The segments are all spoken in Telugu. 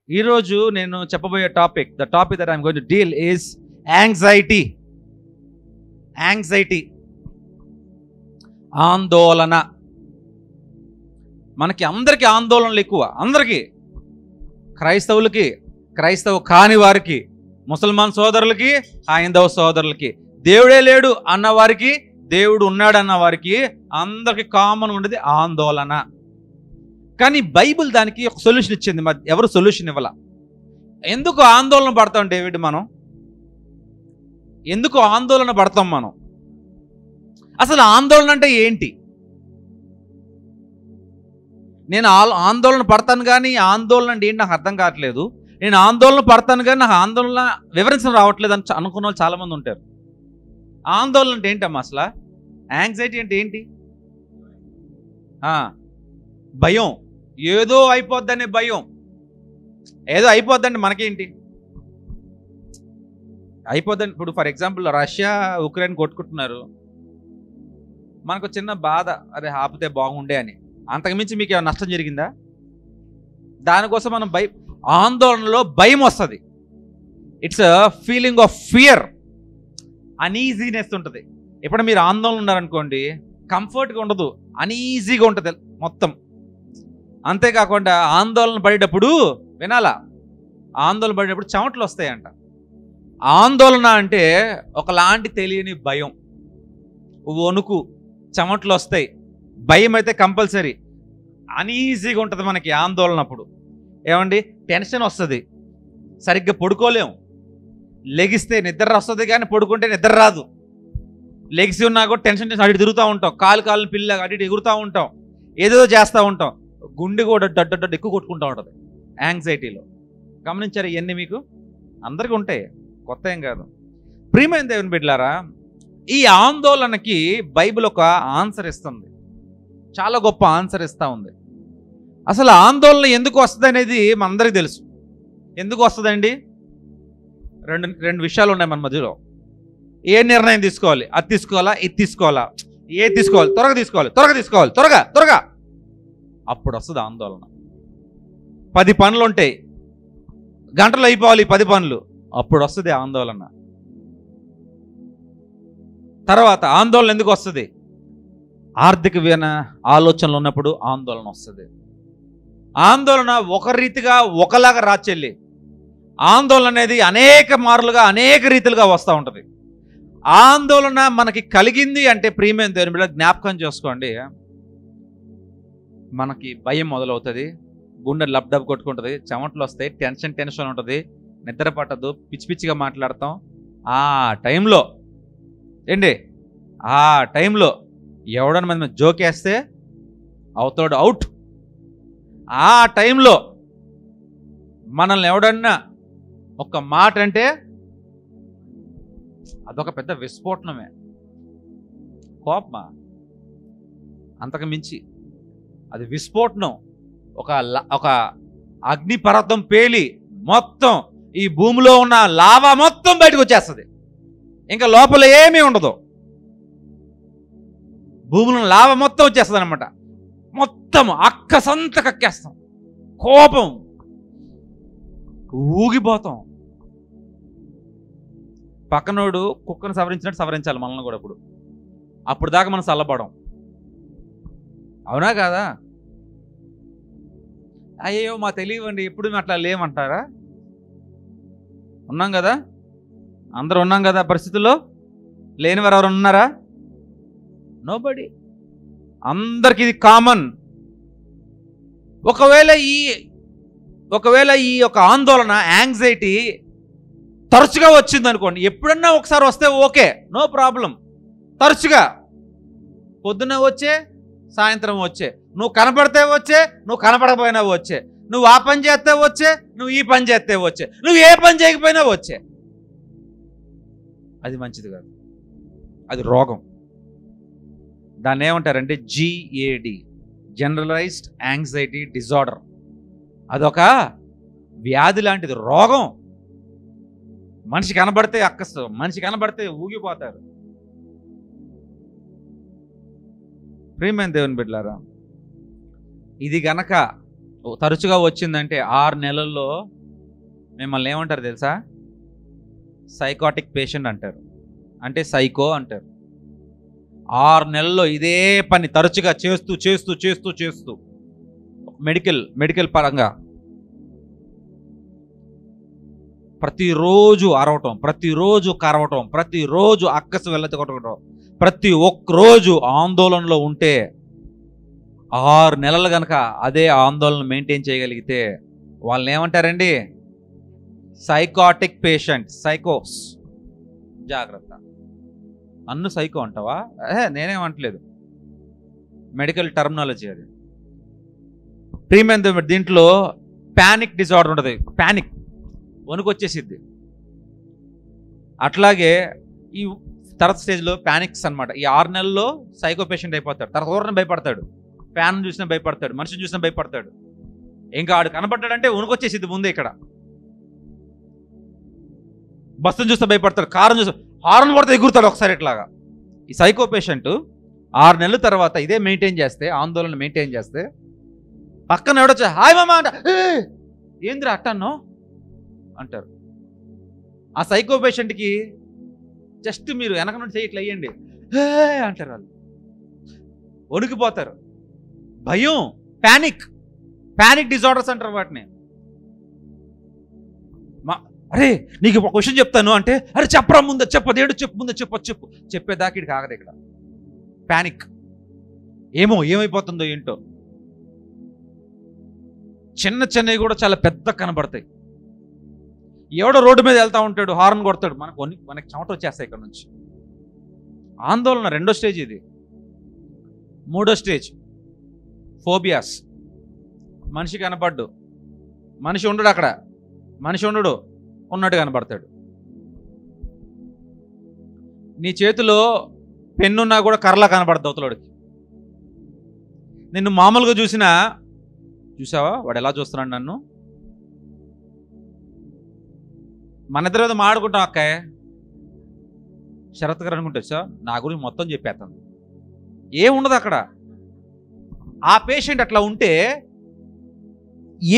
ఈరోజు నేను చెప్పబోయే topic, the topic that I'm going to deal is anxiety. Anxiety, ఆందోళన. మనకి అందరికీ ఆందోళనలు ఎక్కువ. అందరికీ, క్రైస్తవులకి, క్రైస్తవ కాని వారికి, ముసల్మాన్ సోదరులకి, హైందవ సోదరులకి, దేవుడే లేడు అన్నవారికి, దేవుడు ఉన్నాడు అన్న వారికి, అందరికి కామన్ ఉండేది ఆందోళన. కానీ బైబిల్ దానికి ఒక సొల్యూషన్ ఇచ్చింది. ఎవరు సొల్యూషన్ ఇవ్వాల. ఎందుకు ఆందోళన పడతాం డేవిడ్? మనం ఎందుకు ఆందోళన పడతాం? మనం అసలు ఆందోళన అంటే ఏంటి? నేను ఆందోళన పడతాను కానీ ఆందోళన అంటే ఏంటి నాకు అర్థం కావట్లేదు. నేను ఆందోళన పడతాను కానీ నాకు ఆందోళన వివరించడం రావట్లేదు అని అనుకున్న వాళ్ళు చాలామంది ఉంటారు. ఆందోళన అంటే ఏంటమ్మా అసలు? యాంగ్జైటీ అంటే ఏంటి? భయం. ఏదో అయిపోద్దనే భయం. ఏదో అయిపోద్దండి, మనకేంటి అయిపోద్దండి. ఇప్పుడు ఫర్ ఎగ్జాంపుల్ రష్యా ఉక్రెయిన్ కొట్టుకుంటున్నారు, మనకు చిన్న బాధ, అరే ఆపితే బాగుండే అని. అంతకుమించి మీకు ఏమైనా నష్టం జరిగిందా? దానికోసం మనం ఆందోళనలో భయం వస్తుంది. It's a feeling of fear, uneasiness ఉంటుంది. ఇప్పుడు మీరు ఆందోళన ఉన్నారనుకోండి, కంఫర్ట్గా ఉండదు, అనీజీగా ఉంటుంది మొత్తం. అంతేకాకుండా ఆందోళన పడేటప్పుడు వినాలా, ఆందోళన పడేటప్పుడు చెమటలు వస్తాయంట. ఆందోళన అంటే ఒకలాంటి తెలియని భయం, వణుకు, చెమటలు వస్తాయి. భయం అయితే కంపల్సరీ. అనీజీగా ఉంటుంది మనకి ఆందోళన అప్పుడు. ఏమండి, టెన్షన్ వస్తుంది, సరిగ్గా పడుకోలేము. లెగిస్తే నిద్ర వస్తుంది కానీ పడుకుంటే నిద్ర రాదు. లెగిసి ఉన్నా కూడా టెన్షన్ అటు తిరుగుతూ ఉంటాం, కాలు పిల్ల అటు ఇటు ఎగురుతూ ఉంటాం, ఏదో చేస్తూ ఉంటాం. గుండె కూడా డడ్డ ఎక్కువ కొట్టుకుంటూ ఉంటుంది యాంగ్జైటీలో. గమనించారు ఇవన్నీ? మీకు అందరికీ ఉంటాయి, కొత్త ఏం కాదు. ప్రియమైన దేవుని బిడ్డలారా, ఈ ఆందోళనకి బైబిల్ ఒక ఆన్సర్ ఇస్తుంది, చాలా గొప్ప ఆన్సర్ ఇస్తూ ఉంది. అసలు ఆందోళన ఎందుకు వస్తుంది అనేది మనందరికీ తెలుసు. ఎందుకు వస్తుందండి? రెండు విషయాలు ఉన్నాయి మన మధ్యలో. ఏ నిర్ణయం తీసుకోవాలి? అది తీసుకోవాలా, ఇది తీసుకోవాలా? ఏది తీసుకోవాలి? త్వరగా అప్పుడు వస్తుంది ఆందోళన. 10 పనులు ఉంటాయి, గంటలు అయిపోవాలి 10 పనులు, అప్పుడు వస్తుంది ఆందోళన. తర్వాత ఆందోళన ఎందుకు వస్తుంది? ఆర్థిక ఆలోచనలు ఉన్నప్పుడు ఆందోళన వస్తుంది. ఆందోళన ఒక రీతిగా ఒకలాగా రాచెల్లి. ఆందోళన అనేది అనేక మారులుగా అనేక రీతిలుగా వస్తూ ఉంటుంది. ఆందోళన మనకి కలిగింది అంటే ప్రియమైన దేవుని బిడ్డ జ్ఞాపకం చేసుకోండి, మనకి భయం మొదలవుతుంది, గుండె లబ్డబ్ కొట్టుకుంటుంది, చెమటలు వస్తాయి, టెన్షన్ ఉంటుంది, నిద్ర పట్టదు, పిచ్చిగా మాట్లాడతాం. ఆ టైంలో ఎవడన్నా మన జోకేస్తే అవుతాడు అవుట్. ఆ టైంలో మనల్ని ఎవడన్నా ఒక మాట అంటే అదొక పెద్ద విస్ఫోటనమే. కోపమా? అంతకు మించి అది విస్ఫోటనం. ఒక అగ్నిపర్వతం పేలి మొత్తం ఈ భూమిలో ఉన్న లావా మొత్తం బయటకు వచ్చేస్తుంది. ఇంకా లోపల ఏమీ ఉండదు. భూమిలో లావా మొత్తం వచ్చేస్తుంది అనమాట. మొత్తం అక్కసంత కక్కేస్తాం. కోపం, ఊగిపోతాం. పక్కనోడు కుక్కను సవరించినట్టు సవరించాలి మనల్ని కూడా. అప్పుడు దాకా మనం చల్లబడం. అవునా కాదా? అయ్యో మా తెలియవండి, ఎప్పుడు అట్లా లేమంటారా? ఉన్నాం కదా, అందరూ ఉన్నాం కదా పరిస్థితుల్లో. లేనివారు ఎవరు ఉన్నారా? నోబడి. అందరికి ఇది కామన్. ఒకవేళ ఈ యొక్క ఆందోళన, యాంగ్జైటీ తరచుగా వచ్చింది అనుకోండి, ఎప్పుడన్నా ఒకసారి వస్తే ఓకే, నో ప్రాబ్లం. తరచుగా పొద్దున్న వచ్చే, సాయంత్రం వచ్చే, నువ్వు కనపడితే వచ్చే, నువ్వు కనపడకపోయినా వచ్చే, నువ్వు ఆ పని చేస్తే వచ్చే, నువ్వు ఈ పని చేస్తే వచ్చే, నువ్వు ఏ పని చేయకపోయినా వచ్చే. అది మంచిది కాదు, అది రోగం. దాన్ని ఏమంటారంటే GAD, జనరలైజ్డ్ యాంగ్జైటీ డిజార్డర్. అదొక వ్యాధి లాంటిది, రోగం. మనిషి కనబడితే మనిషి కనబడితే ఊగిపోతారు. ప్రియమైన దేవుని బిడ్డలారా, ఇది గనక తరచుగా వచ్చిందంటే 6 నెలల్లో మిమ్మల్ని ఏమంటారు తెలుసా? సైకాటిక్ పేషెంట్ అంటారు, అంటే సైకో అంటారు. 6 నెలల్లో ఇదే పని తరచుగా చేస్తూ చేస్తూ చేస్తూ చేస్తూ మెడికల్ పరంగా ప్రతిరోజు అరవటం, ప్రతిరోజు కరవటం, ప్రతిరోజు అక్కసు వెళ్ళకొట్టడం, ప్రతి ఒక్క రోజు ఆందోళనలో ఉంటే 6 నెలలు కనుక అదే ఆందోళన మెయింటైన్ చేయగలిగితే వాళ్ళని ఏమంటారండి? సైకాటిక్ పేషెంట్, సైకోస్. జాగ్రత్త. నన్ను సైకో అంటావా? నేనేమంటలేదు, మెడికల్ టర్మినాలజీ అది. ప్రీమియం దీంట్లో ప్యానిక్ డిజార్డర్ ఉంటుంది. ప్యానిక్, వణుకు వచ్చేసిద్ది. అట్లాగే ఈ తర్వాత స్టేజ్లో ప్యానిక్స్ అనమాట. ఈ 6 నెలల్లో సైకో పేషెంట్ అయిపోతాడు. తర్వాత ఊరిని భయపడతాడు, ఫ్యాన్ చూసినా భయపడతాడు, మనిషిని చూసినా భయపడతాడు. ఇంకా ఆడు కనబడ్డాడంటే వణుకు వచ్చేసిద్ది ముందే. ఇక్కడ బస్సును చూస్తే భయపడతాడు, కారుని చూస్తే హార్న్ పడితే ఎగురుతాడు ఒకసారి ఇట్లాగా. ఈ సైకో పేషెంట్ 6 నెలల తర్వాత ఇదే మెయింటైన్ చేస్తే, ఆందోళన మెయింటైన్ చేస్తే, పక్కన ఎవడొచ్చా హాయ్ మామ అంట, ఏంద్రా అట్టన్నో అంటారు. ఆ సైకో పేషెంట్కి జస్ట్ మీరు వెనక నుండి చేయట్లు అయ్యండి అంటారు. వాళ్ళు వణికిపోతారు. భయం, ప్యానిక్ డిజార్డర్స్ అంటారు వాటిని. అరే నీకు ఒక క్వశ్చన్ చెప్తాను అంటే, అరే చెప్పరా ముందు, చెప్పదేడు, చెప్పు ముందు, చెప్పు చెప్పేదాకా ఇటు కాగదు. ఇక్కడ ప్యానిక్, ఏమైపోతుందో ఏంటో. చిన్నవి కూడా చాలా పెద్ద కనబడతాయి. ఎవడో రోడ్డు మీద వెళ్తా ఉంటాడు, హార్న్ కొడతాడు, మనకి చెమట వచ్చేస్తాయి ఇక్కడ నుంచి. ఆందోళన 2వ స్టేజ్ ఇది. 3వ స్టేజ్ ఫోబియాస్. మనిషి కనపడ్డు, మనిషి ఉండడు, అక్కడ మనిషి ఉండడు, ఉన్నట్టు కనబడతాడు. నీ చేతిలో పెన్నున్నా కూడా కర్రలా కనబడద్దు అవతలోడికి. నిన్ను మామూలుగా చూసావా వాడు ఎలా చూస్తున్నాడు నన్ను. మన ఇద్దరు మాడుకుంటాం, అక్కాయ శరత్ గారు అనుకుంటే సార్ నా గురించి మొత్తం చెప్పేస్తాను, ఏముండదు అక్కడ. ఆ పేషెంట్ అట్లా ఉంటే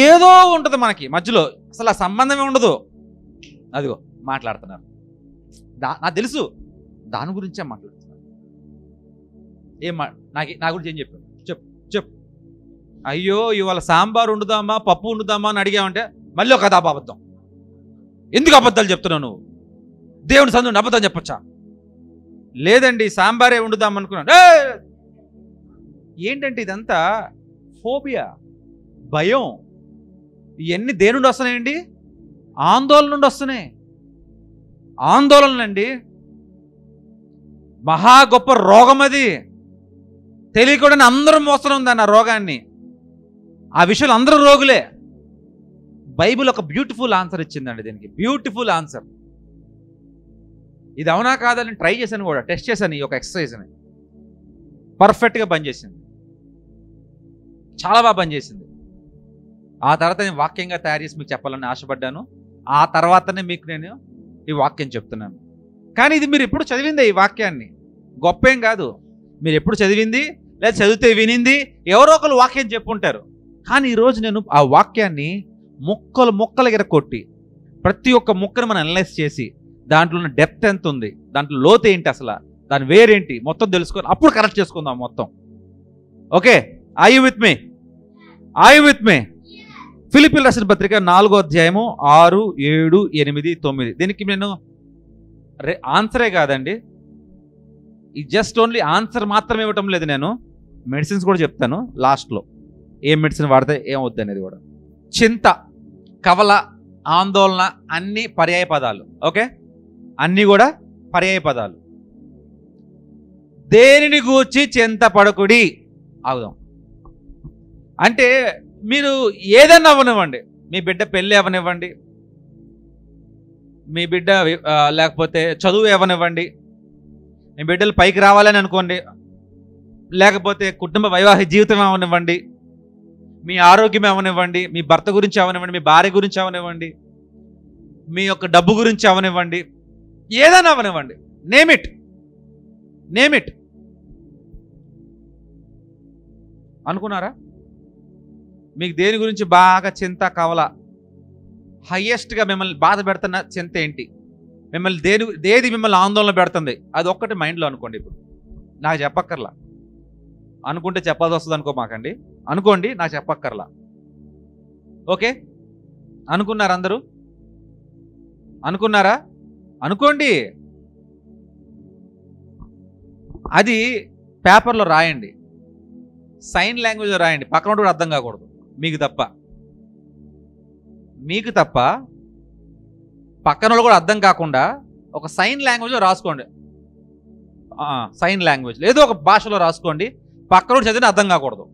ఏదో ఉంటుంది మనకి మధ్యలో, అసలు ఆ సంబంధమే ఉండదు. అదిగో మాట్లాడుతున్నారు, నాకు తెలుసు, దాని గురించే మాట్లాడుతున్నారు. నా గురించి ఏం చెప్పాను? చెప్పు. అయ్యో ఇవాళ సాంబార్ వండుదామా పప్పు వండుదామా అని అడిగామంటే మళ్ళీ ఒక అబద్ధం. ఎందుకు అబద్ధాలు చెప్తున్నావు నువ్వు? దేవుని సందు అబద్ధం చెప్పొచ్చా? లేదండి సాంబారే వండుదామనుకున్నాను. ఏంటంటే ఇదంతా ఫోబియా, భయం. ఇవన్నీ దేని నుండి వస్తున్నాయండి? ఆందోళన నుండి వస్తున్నాయి. ఆందోళనలండి మహా గొప్ప రోగం. అది తెలియకుండా అందరూ మోస్తున్నాం దాన్ని, ఆ రోగాన్ని. ఆ విషయాలు అందరూ రోగులే. బైబిల్ ఒక బ్యూటిఫుల్ ఆన్సర్ ఇచ్చిందండి దీనికి, బ్యూటిఫుల్ ఆన్సర్. ఇది అవునా కాదని ట్రై చేశాను కూడా, టెస్ట్ చేశాను ఈ ఒక ఎక్సర్సైజ్ని. పర్ఫెక్ట్గా పనిచేసింది, చాలా బాగా పనిచేసింది. ఆ తర్వాత నేను వాక్యంగా తయారు చేసి మీకు చెప్పాలని ఆశపడ్డాను. ఆ తర్వాతనే మీకు నేను ఈ వాక్యం చెప్తున్నాను. కానీ ఇది మీరు ఎప్పుడు చదివిందే, ఈ వాక్యాన్ని గొప్ప ఏం కాదు. మీరు ఎప్పుడు చదివింది లేదా చదివితే వినింది, ఎవరో ఒకరు వాక్యం చెప్పుంటారు. కానీ ఈరోజు నేను ఆ వాక్యాన్ని ముక్కలు ఎరకొట్టి ప్రతి ఒక్క ముక్కను మనం అనలైజ్ చేసి దాంట్లో ఉన్న డెప్త్ ఎంత ఉంది, దాంట్లో లోతు ఏంటి, అసలు దాని వేరేంటి మొత్తం తెలుసుకొని అప్పుడు కరెక్ట్ చేసుకుందాం మొత్తం. Okay, I you with me? ఫిలిప్పీయులకు రాసిన పత్రిక 4వ అధ్యాయము 6, 7, 8, 9. దీనికి నేను ఆన్సరే కాదండి, ఈ జస్ట్ ఓన్లీ ఆన్సర్ మాత్రమే ఇవ్వటం లేదు, నేను మెడిసిన్స్ కూడా చెప్తాను లాస్ట్లో. ఏం మెడిసిన్ వాడితే ఏమవుద్ది అనేది కూడా. చింత, కవల, ఆందోళన అన్ని పర్యాయ పదాలు. ఓకే, అన్నీ కూడా పర్యాయ పదాలు. దేనిని గూర్చి చింత పడకుడి. ఆగుదాం. అంటే మీరు ఏదన్నా అవనివ్వండి, మీ బిడ్డ పెళ్ళి అవనివ్వండి, మీ బిడ్డ లేకపోతే చదువు ఏవనివ్వండి, మీ బిడ్డలు పైకి రావాలని అనుకోండి, లేకపోతే కుటుంబ వైవాహిక జీవితం అవనివ్వండి, మీ ఆరోగ్యం అవనివ్వండి, మీ భర్త గురించి అవనివ్వండి, మీ భార్య గురించి అవనివ్వండి, మీ యొక్క డబ్బు గురించి అవనివ్వండి, ఏదైనా అవనివ్వండి, నేమ్ ఇట్ అనుకున్నారా? మీకు దేని గురించి బాగా చింత కవల, హయ్యెస్ట్గా మిమ్మల్ని బాధ పెడుతున్న చింత ఏంటి, మిమ్మల్ని ఏది మిమ్మల్ని ఆందోళన పెడుతుంది, అది ఒక్కటి మైండ్లో అనుకోండి. ఇప్పుడు నాకు చెప్పక్కర్లా, అనుకుంటే చెప్పాల్సి వస్తుంది అనుకో మాకండి, అనుకోండి, నాకు చెప్పక్కర్లా. ఓకే, అనుకున్నారా అందరూ? అనుకున్నారా? అనుకోండి. అది పేపర్లో రాయండి, సైన్ లాంగ్వేజ్లో రాయండి, పక్కన కూడా అర్థం కాకూడదు, మీకు తప్ప పక్కన కూడా అర్థం కాకుండా ఒక సైన్ లాంగ్వేజ్లో రాసుకోండి. సైన్ లాంగ్వేజ్ ఏదో ఒక భాషలో రాసుకోండి, పక్కన చదివిన అర్థం కాకూడదు.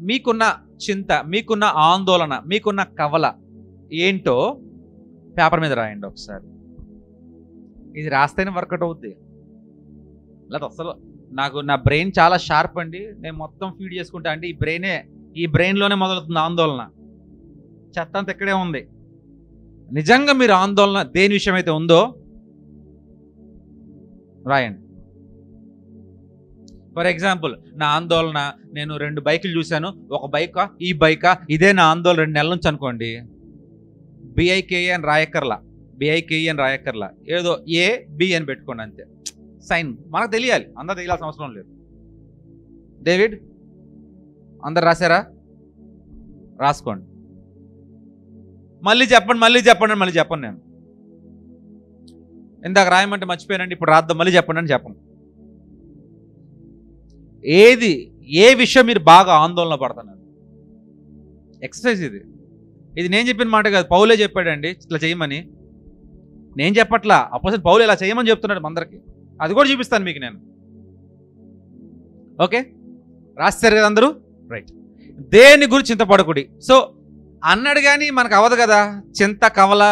మీకున్న చింత, మీకున్న ఆందోళన, మీకున్న కవల ఏంటో పేపర్ మీద రాయండి ఒకసారి. ఇది రాస్తేనే వర్కౌట్ అవుద్ది. లేదా అసలు నా బ్రెయిన్ చాలా షార్ప్ అండి, నేను మొత్తం ఫీడ్ చేసుకుంటా అంటే ఈ బ్రెయిన్లోనే మొదలవుతుంది ఆందోళన. చెత్త అంతా ఇక్కడే ఉంది. నిజంగా మీరు ఆందోళన దేని విషయం అయితే ఉందో రాయండి. ఫర్ ఎగ్జాంపుల్, నా ఆందోళన, నేను 2 బైకులు చూశాను, ఒక బైకా ఈ బైకా, ఇదే నా ఆందోళన 2 నెలల నుంచి అనుకోండి. బిఐకేఏ అని రాయక్కర్లా, ఏదో ఏ బి అని పెట్టుకోండి అంతే. సైన్ మనకు తెలియాలి, అందరూ తెలియాల్సిన అవసరం లేదు. డేవిడ్, అందరు రాశారా? రాసుకోండి. మళ్ళీ చెప్పండి నేను ఇందాక రాయమంటే మర్చిపోయానండి, ఇప్పుడు రాద్దాం, మళ్ళీ చెప్పండి అని చెప్పండి. ఏ విషయం మీరు బాగా ఆందోళన పడుతున్నారు? ఎక్సర్సైజ్ ఇది నేను చెప్పిన మాట కాదు, పౌలే చెప్పాడండి ఇట్లా చేయమని. నేను చెప్పట్లా, అపోజిట్ పౌలు ఇలా చేయమని చెప్తున్నాడు అందరికి. అది కూడా చూపిస్తాను మీకు నేను. ఓకే, రాస్తారు కదా అందరూ? రైట్. దేని గురించి చింతపడకుడి. సో అన్నాడు కానీ మనకు అవ్వదు కదా, చింత కవల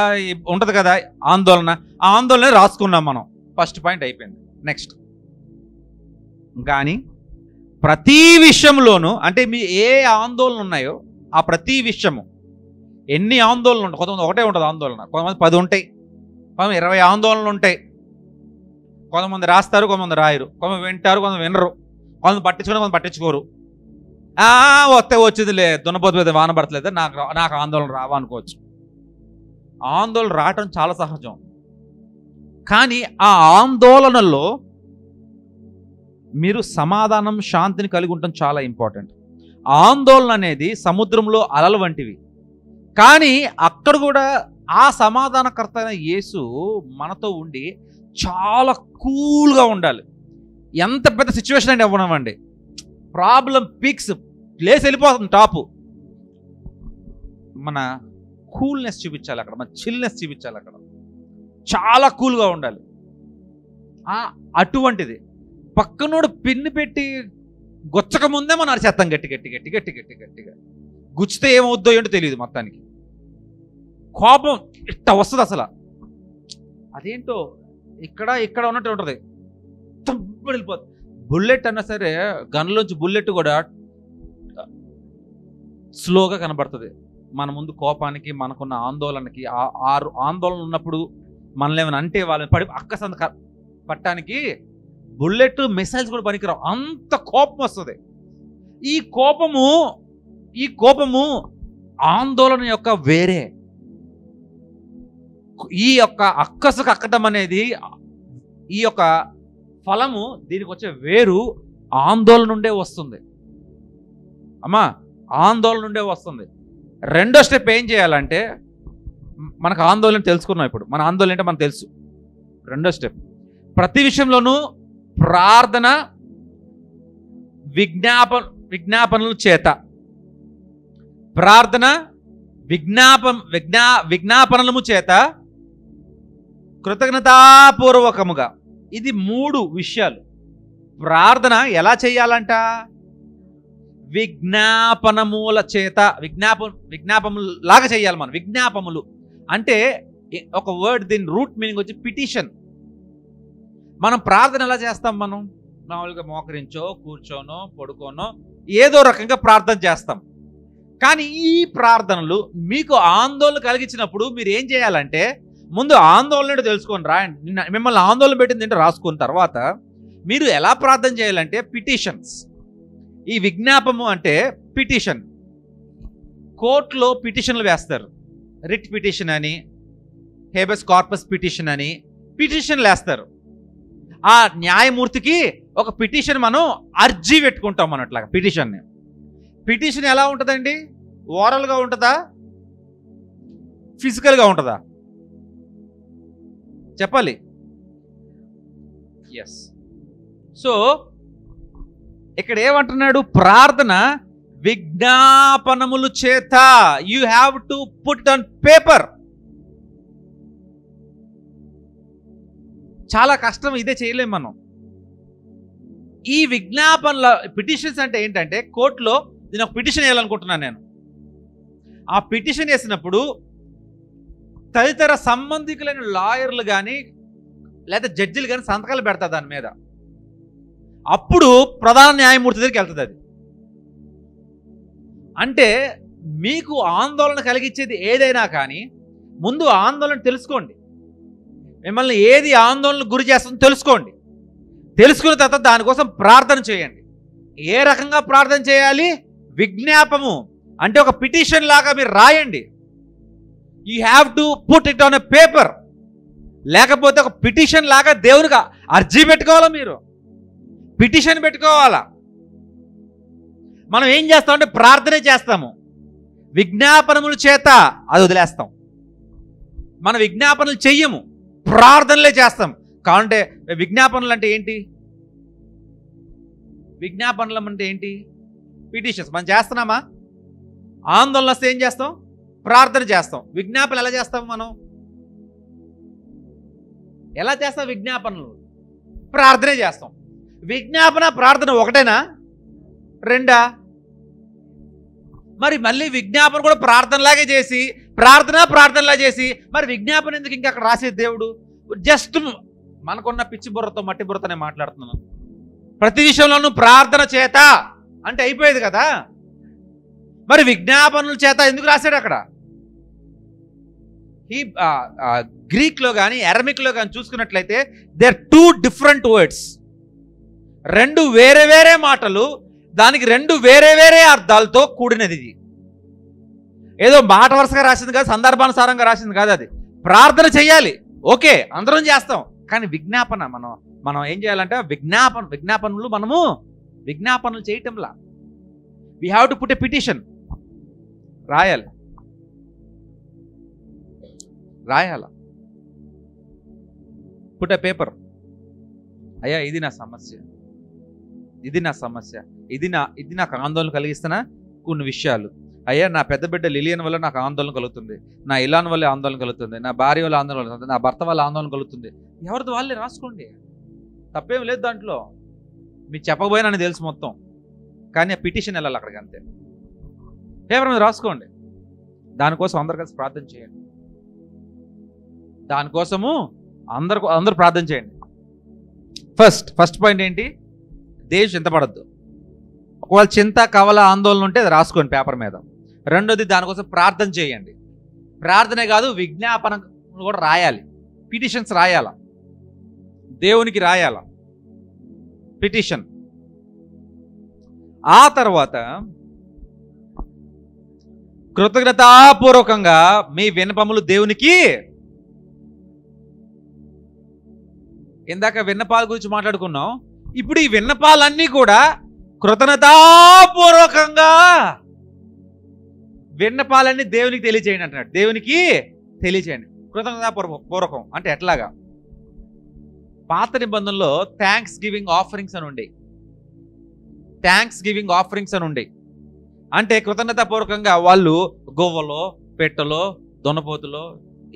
ఉంటుంది కదా, ఆందోళన. ఆ ఆందోళన రాసుకున్నాం మనం. ఫస్ట్ పాయింట్ అయిపోయింది. నెక్స్ట్, కానీ ప్రతి విషయంలోనూ, అంటే మీ ఏ ఆందోళన ఉన్నాయో ఆ ప్రతి విషయము, ఎన్ని ఆందోళనలు ఉంటాయి, కొంతమంది ఒకటే ఉంటుంది ఆందోళన, కొంతమంది 10 ఉంటాయి, కొంతమంది 20 ఆందోళనలు ఉంటాయి. కొంతమంది రాస్తారు, కొంతమంది రాయరు, కొంతమంది వింటారు, కొంతమంది వినరు, కొంతమంది పట్టించుకుని, కొంతమంది పట్టించుకోరు. వస్తే వచ్చిందిలే, దున్నపోతే వాన పడతలేదు, నాకు ఆందోళన రావా అనుకోవచ్చు. ఆందోళన రావటం చాలా సహజం. కానీ ఆ ఆందోళనలో మీరు సమాధానం, శాంతిని కలిగి ఉండటం చాలా ఇంపార్టెంట్. ఆందోళన అనేది సముద్రంలో అలలు వంటివి. కానీ అక్కడ కూడా ఆ సమాధానకర్త అయిన యేసు మనతో ఉండి చాలా కూల్గా ఉండాలి. ఎంత పెద్ద సిచ్యువేషన్ అంటే ఇవ్వనివ్వండి, ప్రాబ్లం పీక్స్ ప్లేస్ వెళ్ళిపోతుంది టాపు, మన కూల్నెస్ చూపించాలి అక్కడ, మన చిల్నెస్ చూపించాలి అక్కడ, చాలా కూల్గా ఉండాలి. అటువంటిది పక్కనోడు పిన్ను పెట్టి గుచ్చక ముందే మనం అరిచేస్తాం గట్టిగా. గుచ్చితే ఏమవుద్దో ఏంటో తెలియదు. మొత్తానికి కోపం ఇట్ట వస్తుంది అసలు. అదేంటో ఇక్కడ ఉన్నట్టు ఉంటుంది, వెళ్ళిపోతుంది. బుల్లెట్ అన్నా సరే, గన్లోంచి బుల్లెట్ కూడా స్లోగా కనబడుతుంది మన ముందు. కోపానికి, మనకున్న ఆందోళనకి, ఆందోళన ఉన్నప్పుడు మనల్ని ఏమైనా అంటే వాళ్ళని అక్కసంత పట్టడానికి బుల్లెట్, మిసైల్స్ కూడా పనికిరావు, అంత కోపం వస్తుంది. ఈ కోపము ఆందోళన యొక్క వేరే. ఈ యొక్క అక్కసుకు అక్కడం అనేది, ఈ యొక్క ఫలము, దీనికి వచ్చే వేరు ఆందోళన నుండే వస్తుంది అమ్మా, ఆందోళన నుండే వస్తుంది. రెండో స్టెప్ ఏం చేయాలంటే, మనకు ఆందోళన తెలుసుకున్నాం, ఇప్పుడు మన ఆందోళన అంటే మనకు తెలుసు. రెండో స్టెప్, ప్రతి విషయంలోనూ ప్రార్థన, విజ్ఞాపనల చేత, ప్రార్థన, విజ్ఞాపనలము చేత, కృతజ్ఞతాపూర్వకముగా. ఇది 3 విషయాలు. ప్రార్థన ఎలా చేయాలంట? విజ్ఞాపనముల చేత, విజ్ఞాపములు లాగా చేయాలి మనం. విజ్ఞాపములు అంటే ఒక వర్డ్, దీని రూట్ మీనింగ్ వచ్చి పిటిషన్. మనం ప్రార్థన ఎలా చేస్తాం? మనం మామూలుగా మోకరించో, కూర్చోనో, పడుకోనో ఏదో రకంగా ప్రార్థన చేస్తాం. కానీ ఈ ప్రార్థనలు మీకు ఆందోళన కలిగించినప్పుడు మీరు ఏం చేయాలంటే, ముందు ఆందోళన తెలుసుకొని రాయండి. మిమ్మల్ని ఆందోళన పెట్టింది ఏంటో రాసుకున్న తర్వాత మీరు ఎలా ప్రార్థన చేయాలంటే పిటిషన్స్. ఈ విజ్ఞాపము అంటే పిటిషన్. కోర్టులో పిటిషన్లు వేస్తారు. రిట్ పిటిషన్ అని, హేబస్ కార్పస్ పిటిషన్ అని పిటిషన్లు వేస్తారు. ఆ న్యాయమూర్తికి ఒక పిటిషన్ మనం అర్జీ పెట్టుకుంటాం అన్నట్లాగా. పిటిషన్ ఎలా ఉంటుందండి? ఓరల్గా ఉంటుందా, ఫిజికల్గా ఉంటుందా? చెప్పాలి. ఎస్. సో ఇక్కడ ఏమంటున్నాడు? ప్రార్థన విజ్ఞాపనములు చేత. You have to put on paper. చాలా కష్టం, ఇదే చేయలేం మనం. ఈ విజ్ఞాపనల పిటిషన్స్ అంటే ఏంటంటే, కోర్టులో నేను ఒక పిటిషన్ వేయాలనుకుంటున్నాను. నేను ఆ పిటిషన్ వేసినప్పుడు తదితర సంబంధికులైన లాయర్లు కానీ లేదా జడ్జిలు కానీ సంతకాలు పెడతారు దాని మీద. అప్పుడు ప్రధాన న్యాయమూర్తి దగ్గరికి వెళ్తుంది అది. అంటే మీకు ఆందోళన కలిగించేది ఏదైనా కానీ ముందు ఆందోళన తెలుసుకోండి. మిమ్మల్ని ఏది ఆందోళనకు గురి చేస్తుందో తెలుసుకోండి. తెలుసుకున్న తర్వాత దానికోసం ప్రార్థన చేయండి. ఏ రకంగా ప్రార్థన చేయాలి? విజ్ఞాపము అంటే ఒక పిటిషన్ లాగా మీరు రాయండి. You have to put it on a paper. లేకపోతే ఒక పిటిషన్ లాగా దేవునికి అర్జీ పెట్టుకోవాలా, మీరు పిటిషన్ పెట్టుకోవాలా. మనం ఏం చేస్తామంటే ప్రార్థనే చేస్తాము, విజ్ఞాపనముల చేత అది వదిలేస్తాం. మన విజ్ఞాపనలు చెయ్యము, ప్రార్థనలే చేస్తాం. కావాలంటే విజ్ఞాపనలు అంటే ఏంటి? విజ్ఞాపనలు అంటే ఏంటి? పిటిషన్స్ మనం చేస్తున్నామా? ఆందోళన వస్తే ఏం చేస్తాం? ప్రార్థన చేస్తాం. విజ్ఞాపనలు ఎలా చేస్తాం? మనం ఎలా చేస్తాం విజ్ఞాపనలు? ప్రార్థనే చేస్తాం. విజ్ఞాపన ప్రార్థన ఒకటేనా, రెండా? మరి మళ్ళీ విజ్ఞాపన కూడా ప్రార్థనలాగే చేసి ప్రార్థనలా చేసి మరి విజ్ఞాపన ఎందుకు ఇంకా అక్కడ రాసేది దేవుడు? జస్ట్ మనకున్న పిచ్చి బుర్రతో మట్టి బుర్రతోనే మాట్లాడుతున్నాను. ప్రతి విషయంలోనూ ప్రార్థన చేత అంటే అయిపోయేది కదా. మరి విజ్ఞాపనల చేత ఎందుకు రాశాడు అక్కడ? ఈ గ్రీక్లో కానీ అరమిక్లో కానీ చూసుకున్నట్లయితే దేర్ టూ డిఫరెంట్ వర్డ్స్. రెండు వేరే వేరే మాటలు, దానికి రెండు వేరే వేరే అర్థాలతో కూడినది. ఇది ఏదో మాట వరుసగా రాసింది కాదు, సందర్భానుసారంగా రాసింది కాదు. అది ప్రార్థన చేయాలి, ఓకే, అందరం చేస్తాం. కానీ విజ్ఞాపన మనం ఏం చేయాలంటే విజ్ఞాపనలు మనము విజ్ఞాపనలు చేయటంలా. We have to put a petition. రాయాల పుట్ ఎ పేపర్. అయ్యా ఇది నా సమస్య, ఇది నాకు ఆందోళన కలిగిస్తున్న కొన్ని విషయాలు. అయ్యా నా పెద్ద బిడ్డ లిలియన్ వల్ల నాకు ఆందోళన కలుగుతుంది, నా ఇలాన్ వల్ల ఆందోళన కలుగుతుంది, నా భార్య వల్ల ఆందోళన కలుగుతుంది, నా భర్త వల్ల ఆందోళన కలుగుతుంది. ఎవరిది వాళ్ళే రాసుకోండి, తప్పేం లేదు దాంట్లో. మీకు చెప్పబోయినా అని తెలుసు మొత్తం, కానీ ఆ పిటిషన్ వెళ్ళాలి అక్కడికి, అంతే. పేపర్ మీద రాసుకోండి. దానికోసం అందరు కలిసి ప్రార్థన చేయండి. దానికోసము అందరూ ప్రార్థన చేయండి. ఫస్ట్ పాయింట్ ఏంటి? దేశం చింతపడద్దు. ఒకవేళ చింత, కవల, ఆందోళన ఉంటే అది రాసుకోండి పేపర్ మీద. రెండోది దానికోసం ప్రార్థన చేయండి. ప్రార్థనే కాదు, విజ్ఞాపన కూడా రాయాలి. పిటిషన్స్ రాయాల, దేవునికి రాయాల పిటిషన్. ఆ తర్వాత కృతజ్ఞతాపూర్వకంగా మీ విన్నపములు దేవునికి. ఇందాక విన్నపాల గురించి మాట్లాడుకున్నాం. ఇప్పుడు ఈ విన్నపాలన్నీ కూడా కృతజ్ఞతాపూర్వకంగా విన్నపాలన్నీ దేవునికి తెలియచేయండి అంటున్నాడు. దేవునికి తెలియచేయండి. కృతజ్ఞతాపూర్వకం అంటే ఎట్లాగా? పాత నిబంధనలో థ్యాంక్స్ గివింగ్ ఆఫరింగ్స్ అని ఉండే. అంటే కృతజ్ఞతాపూర్వకంగా వాళ్ళు గొవ్వలో, పెట్టలో, దొనపోతులో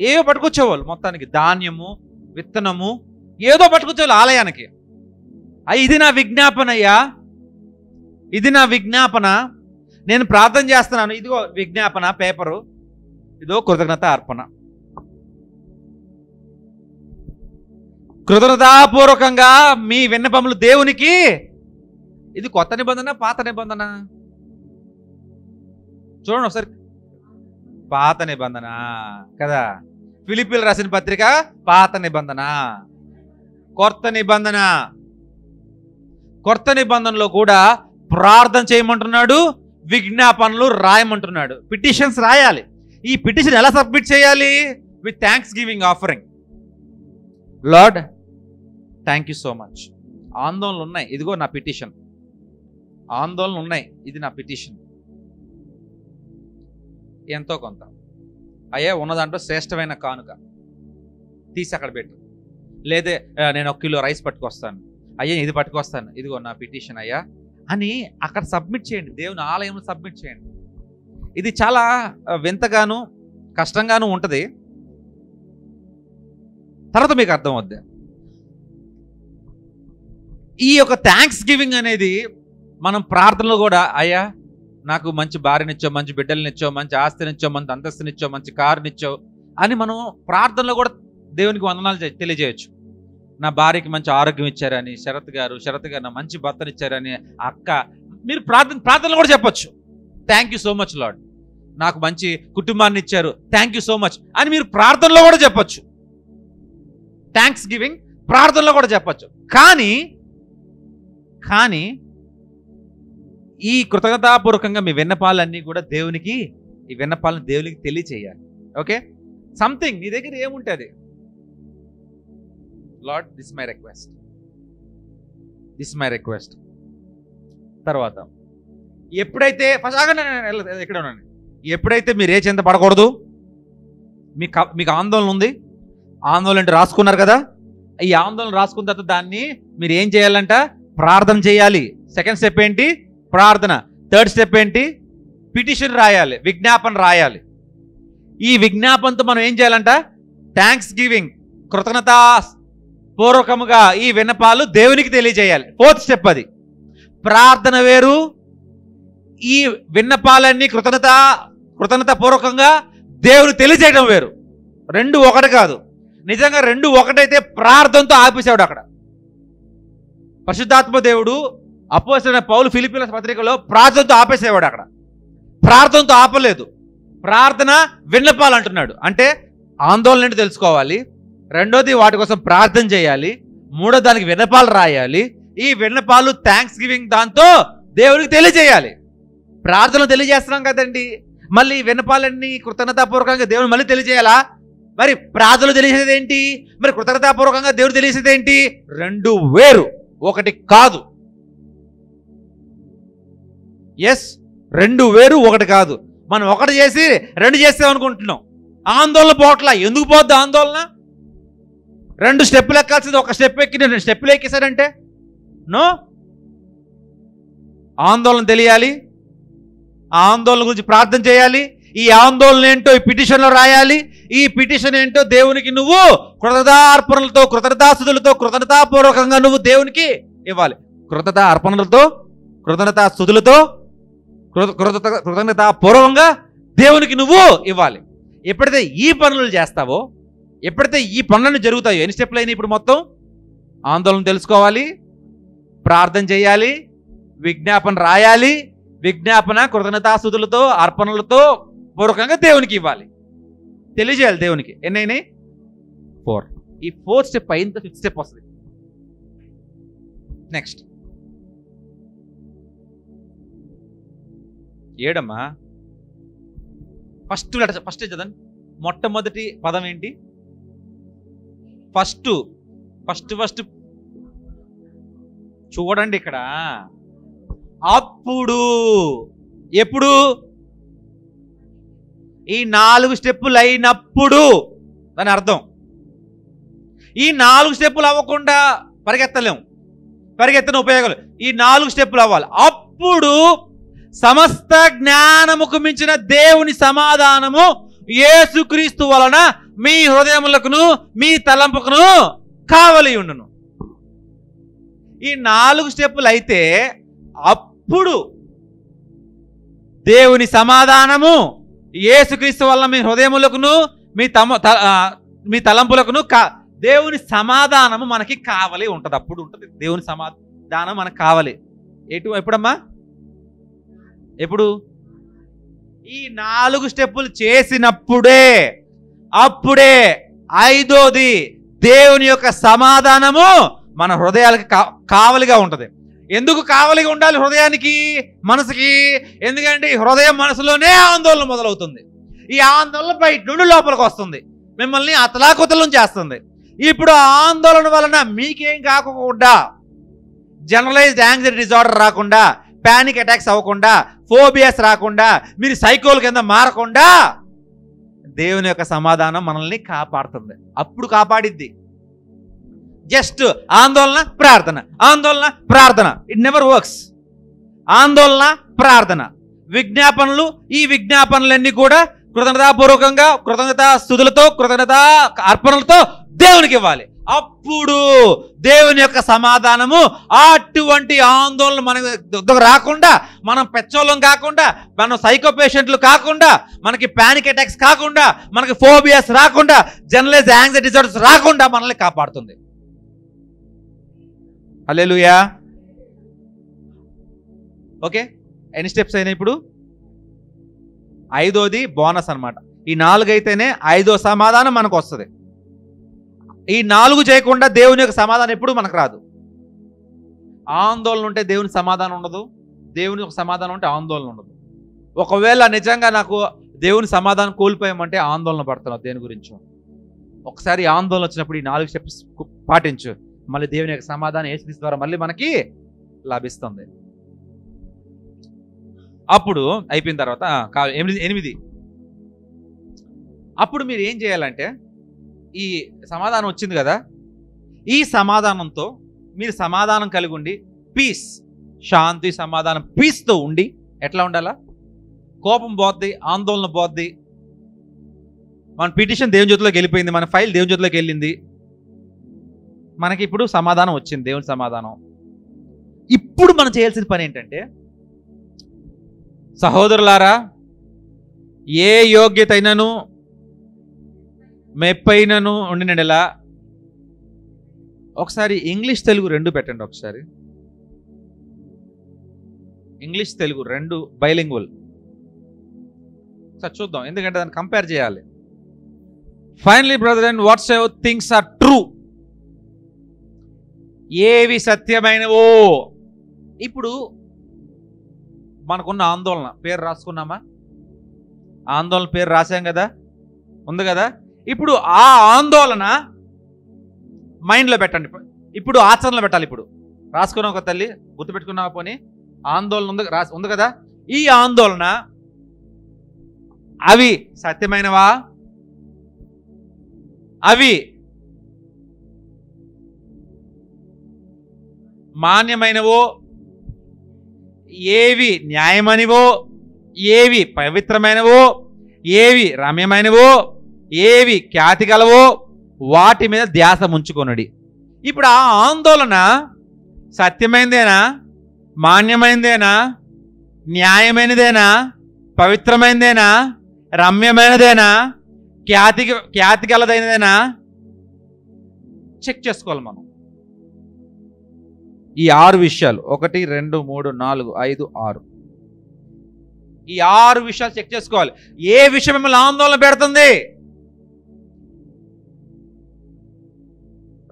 ఏవో పట్టుకొచ్చేవాళ్ళు. మొత్తానికి ధాన్యము, విత్తనము ఏదో పట్టుకొచ్చేవాళ్ళు ఆలయానికి. ఇది నా విజ్ఞాపన అయ్యా, ఇది నా విజ్ఞాపన, నేను ప్రార్థన చేస్తున్నాను, ఇదిగో విజ్ఞాపన పేపరు, ఇదో కృతజ్ఞత అర్పణ. కృతజ్ఞతాపూర్వకంగా మీ విన్నపములు దేవునికి. ఇది కొత్త నిబంధన, పాత నిబంధన? చూడండి ఒకసారి. పాత నిబంధన కదా. ఫిలిప్పీయులకు రాసిన పత్రిక పాత నిబంధన. కొత్త నిబంధనలో కూడా ప్రార్థన చేయమంటున్నాడు, విజ్ఞాపనలు రాయమంటున్నాడు, పిటిషన్స్ రాయాలి. ఈ పిటిషన్ ఎలా సబ్మిట్ చేయాలి? With thanks giving offering. Lord, thank you so much. ఆందోళనలు ఉన్నాయి, ఇదిగో నా పిటిషన్. ఆందోళనలు ఉన్నాయి, ఇది నా పిటిషన్. ఎంతో కొంత అయ్యా ఉన్న దాంట్లో శ్రేష్టమైన కానుక తీసి అక్కడ పెట్టు. లేదే నేను 1 కిలో రైస్ పట్టుకొస్తాను, అయ్యా ఇది పట్టుకొస్తాను, ఇదిగో నా పిటిషన్ అయ్యా అని అక్కడ సబ్మిట్ చేయండి. దేవుని ఆలయంలో సబ్మిట్ చేయండి. ఇది చాలా వింతగాను కష్టంగాను ఉంటుంది. తర్వాత మీకు అర్థం అవుద్ది. ఈ యొక్క థ్యాంక్స్ గివింగ్ అనేది మనం ప్రార్థనలో కూడా, అయ్యా నాకు మంచి భార్యనిచ్చావు, మంచి బిడ్డలనిచ్చావు, మంచి ఆస్తినిచ్చావు, మంచి అంతస్తునిచ్చావు, మంచి కారునిచ్చావు అని మనం ప్రార్థనలో కూడా దేవునికి వందనాలు తెలియజేయచ్చు. నా భార్యకి మంచి ఆరోగ్యం ఇచ్చారని శరత్ గారు నా మంచి భర్తనిచ్చారని అక్క, మీరు ప్రార్థనలో కూడా చెప్పొచ్చు. Thank you so much lord, నాకు మంచి కుటుంబాన్ని ఇచ్చారు, థ్యాంక్ యూ సో మచ్ అని మీరు ప్రార్థనలో కూడా చెప్పొచ్చు. థ్యాంక్స్ గివింగ్ ప్రార్థనలో కూడా చెప్పొచ్చు. కానీ ఈ కృతజ్ఞతాపూర్వకంగా మీ విన్నపాలన్నీ కూడా దేవునికి, ఈ విన్నపాలను దేవునికి తెలియచేయాలి. ఓకే, సంథింగ్ నీ దగ్గర ఏముంటుంది, లార్డ్ దిస్ మై రిక్వెస్ట్. తర్వాత ఎప్పుడైతే ఫస్ట్ ఎక్కడ ఉన్నాను, ఎప్పుడైతే మీరు ఏ చింత పడకూడదు, మీకు ఆందోళన ఉంది, ఆందోళన అంటే రాసుకున్నారు కదా, ఈ ఆందోళన రాసుకున్న తర్వాత దాన్ని మీరు ఏం చేయాలంట? ప్రార్థన చేయాలి. సెకండ్ స్టెప్ ఏంటి? ప్రార్థన. థర్డ్ స్టెప్ ఏంటి? పిటిషన్ రాయాలి, విజ్ఞాపన రాయాలి. ఈ విజ్ఞాపనతో మనం ఏం చేయాలంట? థ్యాంక్స్ గివింగ్, కృతజ్ఞతా పూర్వకముగా ఈ విన్నపాలు దేవునికి తెలియజేయాలి. ఫోర్త్ స్టెప్ అది. ప్రార్థన వేరు, ఈ విన్నపాలన్నీ కృతజ్ఞత పూర్వకంగా దేవుని తెలియజేయడం వేరు. రెండు ఒకటి కాదు. నిజంగా రెండు ఒకటైతే ప్రార్థనతో ఆపేసాడు అక్కడ. పరిశుద్ధాత్మ దేవుడు అపోస్తలుడైన పౌలు ఫిలిప్పీల పత్రికలో ప్రార్థనతో ఆపేసేవాడు. అక్కడ ప్రార్థనతో ఆపలేదు, ప్రార్థన విన్నపాలు అంటున్నాడు. అంటే ఆందోళన ఏంటో తెలుసుకోవాలి, రెండోది వాటి కోసం ప్రార్థన చేయాలి, మూడో దానికి విన్నపాలు రాయాలి. ఈ విన్నపాలు థ్యాంక్స్ గివింగ్ దాంతో దేవునికి తెలియజేయాలి. ప్రార్థనలు తెలియజేస్తున్నాం కదండి, మళ్ళీ విన్నపాలన్నీ కృతజ్ఞతాపూర్వకంగా దేవుని మళ్ళీ తెలియజేయాలా? మరి ప్రార్థనలు తెలియజేసేది ఏంటి, మరి కృతజ్ఞతాపూర్వకంగా దేవుడు తెలియజేసేది ఏంటి? రెండు వేరు, ఒకటి కాదు. ఎస్, రెండు వేరు ఒకటి కాదు. మనం ఒకటి చేసి రెండు చేస్తామనుకుంటున్నాం. ఆందోళన పోట్ల. ఎందుకు పోద్ది ఆందోళన? రెండు స్టెప్పులు ఎక్కాల్సింది ఒక స్టెప్ ఎక్కి నేను స్టెప్పులు ఎక్కేసాడంటే నో. ఆందోళన తెలియాలి, ఆ ఆందోళన గురించి ప్రార్థన చేయాలి, ఈ ఆందోళన ఏంటో ఈ పిటిషన్లో రాయాలి, ఈ పిటిషన్ ఏంటో దేవునికి నువ్వు కృతజ్ఞతార్పణలతో, కృతజ్ఞతాస్తుతులతో, కృతజ్ఞతాపూర్వకంగా నువ్వు దేవునికి ఇవ్వాలి. కృతజ్ఞతా అర్పణలతో, కృతజ్ఞతాస్తుతులతో, కృతజ్ఞతాపూర్వకంగా దేవునికి నువ్వు ఇవ్వాలి. ఎప్పుడైతే ఈ పనులు చేస్తావో, ఎప్పుడైతే ఈ పనులను జరుగుతాయో, ఎన్ని స్టెప్లు అయినా ఇప్పుడు మొత్తం ఆందోళన తెలుసుకోవాలి, ప్రార్థన చేయాలి, విజ్ఞాపన రాయాలి, విజ్ఞాపన కృతజ్ఞతాస్తుతులతో అర్పణలతో పూర్వకంగా దేవునికి ఇవ్వాలి, తెలియజేయాలి దేవునికి. ఎన్నైనాయి? 4. ఈ 4th స్టెప్ అయిన 5th స్టెప్ వస్తుంది. నెక్స్ట్ 7 ఫస్ట్ చదండి. మొట్టమొదటి పదం ఏంటి? ఫస్ట్ చూడండి ఇక్కడ. అప్పుడు, ఎప్పుడు? ఈ 4 స్టెప్పులు అయినప్పుడు దాని అర్థం. ఈ 4 స్టెప్పులు అవ్వకుండా పరిగెత్తని ఉపయోగాలు. ఈ 4 స్టెప్పులు అవ్వాలి. అప్పుడు సమస్త జ్ఞానముకు మించిన దేవుని సమాధానము యేసుక్రీస్తు వలన మీ హృదయములకును మీ తలంపుకును కావలి ఉండును. ఈ 4 స్టెప్పులు అయితే అప్పుడు దేవుని సమాధానము యేసుక్రీస్తు వలన మీ హృదయములకును మీ తలంపులకును దేవుని సమాధానము మనకి కావలి ఉంటుంది. అప్పుడు ఉంటుంది దేవుని సమాధానం మనకు కావాలి. ఎప్పుడమ్మా? ఎప్పుడు? ఈ 4 స్టెప్పులు చేసినప్పుడే, అప్పుడే 5వది దేవుని యొక్క సమాధానము మన హృదయాలకి కావలిగా ఉంటుంది. ఎందుకు కావలిగా ఉండాలి హృదయానికి, మనసుకి? ఎందుకంటే హృదయం మనసులోనే ఆందోళన మొదలవుతుంది. ఈ ఆందోళన బయట నుండి లోపలికి వస్తుంది, మిమ్మల్ని అతలాకుతలం చేస్తుంది. ఇప్పుడు ఆ ఆందోళన వలన మీకేం కాకుండా, జనరలైజ్డ్ యాంగ్జైటీ డిజార్డర్ రాకుండా, పానిక్ అటాక్స్ అవ్వకుండా, ఫోబియాస్ రాకుండా, మీరు సైకోల కింద మారకుండా దేవుని యొక్క సమాధానం మనల్ని కాపాడుతుంది. అప్పుడు కాపాడిద్ది. జస్ట్ ఆందోళన ప్రార్థన, ఆందోళన ప్రార్థన, ఇట్ నెవర్ వర్క్స్. ఆందోళన ప్రార్థన, విజ్ఞాపనలు, ఈ విజ్ఞాపనలన్నీ కూడా కృతజ్ఞతాపూర్వకంగా, కృతజ్ఞతా స్తుతులతో, కృతజ్ఞతా అర్పణలతో దేవునికి ఇవ్వాలి. అప్పుడు దేవుని యొక్క సమాధానము, అటువంటి ఆందోళన మనకు రాకుండా, మనం పెచ్చోళం కాకుండా, మనం సైకో పేషెంట్లు కాకుండా, మనకి పానిక్ అటాక్స్ కాకుండా, మనకి ఫోబియాస్ రాకుండా, జనరలైజ్డ్ యాంగ్జైటీ డిజార్డర్స్ రాకుండా మనల్ని కాపాడుతుంది. హల్లెలూయా. ఓకే, ఎన్ని స్టెప్స్ అయినాయి ఇప్పుడు? 5వది బోనస్ అన్నమాట. ఈ 4 అయితేనే 5వ సమాధానం మనకు వస్తుంది. ఈ 4 చేయకుండా దేవుని యొక్క సమాధానం ఎప్పుడు మనకు రాదు. ఆందోళన ఉంటే దేవుని సమాధానం ఉండదు, దేవుని యొక్క సమాధానం ఉంటే ఆందోళన ఉండదు. ఒకవేళ నిజంగా నాకు దేవుని సమాధానం కోల్పోయామంటే ఆందోళన పడుతున్నావు దేని గురించో. ఒకసారి ఆందోళన వచ్చినప్పుడు ఈ 4 స్టెప్స్ పాటించు, మళ్ళీ దేవుని యొక్క సమాధానం యేసుక్రీస్తు ద్వారా మళ్ళీ మనకి లభిస్తుంది. అప్పుడు అయిపోయిన తర్వాత 8 అప్పుడు మీరు ఏం చేయాలంటే, ఈ సమాధానం వచ్చింది కదా, ఈ సమాధానంతో మీరు సమాధానం కలిగి ఉండి, పీస్, శాంతి, సమాధానం, పీస్తో ఉండి ఎట్లా ఉండాలా? కోపం పోద్ది, ఆందోళన పోద్ది, మన పిటిషన్ దేవుని చేతిలోకి వెళ్ళిపోయింది, మన ఫైల్ దేవుని చేతిలోకి వెళ్ళింది, మనకి ఇప్పుడు సమాధానం వచ్చింది, దేవుని సమాధానం. ఇప్పుడు మనం చేయాల్సిన పని ఏంటంటే, సహోదరులారా, ఏ యోగ్యత అయినను మెప్పైనను ఉండినలా, ఒకసారి ఇంగ్లీష్ తెలుగు 2 పెట్టండి. ఒకసారి ఇంగ్లీష్ తెలుగు 2 బైలింగ్వల్ ఒకసారి చూద్దాం, ఎందుకంటే దాన్ని కంపేర్ చేయాలి. Finally brother, whatsoever things are true, ఏవి సత్యమైనవో. ఇప్పుడు మనకున్న ఆందోళన పేరు రాసుకున్నామా? ఆందోళన పేరు రాసాం కదా, ఉంది కదా. ఇప్పుడు ఆ ఆందోళన మైండ్లో పెట్టండి, ఇప్పుడు ఆచరణలో పెట్టాలి. ఇప్పుడు రాసుకున్నాం ఒక తల్లి, గుర్తుపెట్టుకున్నావా? పోనీ ఆందోళన ఉంది కదా. ఈ ఆందోళన అవి సత్యమైనవా? అవి మాన్యమైనవో? ఏవి న్యాయమనివో? ఏవి పవిత్రమైనవో? ఏవి రమ్యమైనవో? ఏవి ఖ్యాతి గలవో? వాటి మీద ధ్యాస ఉంచుకొనుడి. ఇప్పుడు ఆ ఆందోళన సత్యమైనదేనా? మాన్యమైనదేనా? న్యాయమైనదేనా? పవిత్రమైనదేనా? రమ్యమైనదేనా? ఖ్యాతి గలదైనదేనా? చెక్ చేసుకోవాలి మనం. ఈ 6 విషయాలు, 1 2 3 4 5 6, ఈ 6 విషయాలు చెక్ చేసుకోవాలి. ఏ విషయం మిమ్మల్ని ఆందోళన పెడుతుంది?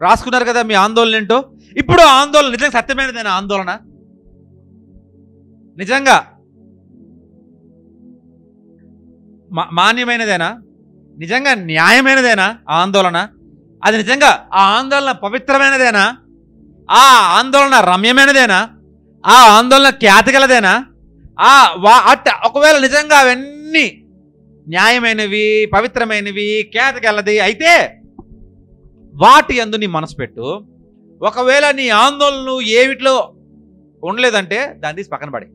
రాసుకున్నారు కదా మీ ఆందోళన ఏంటో. ఇప్పుడు ఆందోళన నిజంగా సత్యమైనదేనా? ఆందోళన నిజంగా మాన్యమైనదేనా? నిజంగా న్యాయమైనదేనా ఆందోళన? అది నిజంగా ఆ ఆందోళన పవిత్రమైనదేనా? ఆ ఆందోళన రమ్యమైనదేనా? ఆ ఆందోళన ఖ్యాతి గలదేనా? ఒకవేళ నిజంగా అవన్నీ న్యాయమైనవి, పవిత్రమైనవి, ఖ్యాతి గలది అయితే వాటి యందు నీ మనసు పెట్టు. ఒకవేళ నీ ఆందోళనలు ఏవిట్లో ఉండలేదంటే దాన్ని తీసి పక్కన పడే.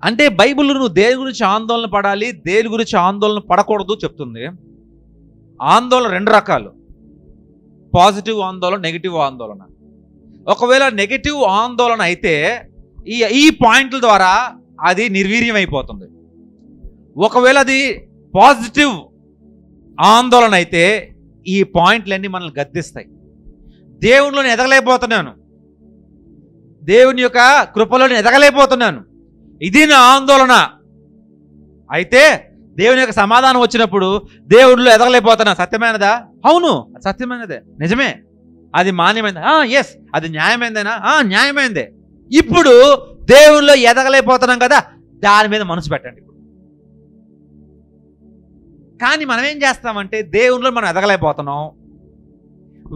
అంటే బైబిల్ నువ్వు దేని గురించి ఆందోళన పడాలి, దేని గురించి ఆందోళన పడకూడదు చెప్తుంది. ఆందోళన 2 రకాలు, పాజిటివ్ ఆందోళన, నెగిటివ్ ఆందోళన. ఒకవేళ నెగిటివ్ ఆందోళన అయితే ఈ పాయింట్ల ద్వారా అది నిర్వీర్యం అయిపోతుంది. ఒకవేళ అది పాజిటివ్ ఆందోళన అయితే ఈ పాయింట్లన్నీ మనల్ని గద్దిస్తాయి. దేవునిలోని ఎదగలేకపోతున్నాను, దేవుని యొక్క కృపలోని ఎదగలేకపోతున్నాను, ఇది నా ఆందోళన అయితే దేవుని యొక్క సమాధానం వచ్చినప్పుడు దేవుడిలో ఎదగలేకపోతున్నా. సత్యమైనదా? అవును, సత్యమైనదే, నిజమే. అది మాన్యమైనదా? ఎస్. అది న్యాయమైందేనా? న్యాయమైందే. ఇప్పుడు దేవునిలో ఎదగలేకపోతున్నాం కదా, దాని మీద మనసు పెట్టండి. కానీ మనం ఏం చేస్తామంటే దేవునిలో మనం ఎదగలేకపోతున్నాం,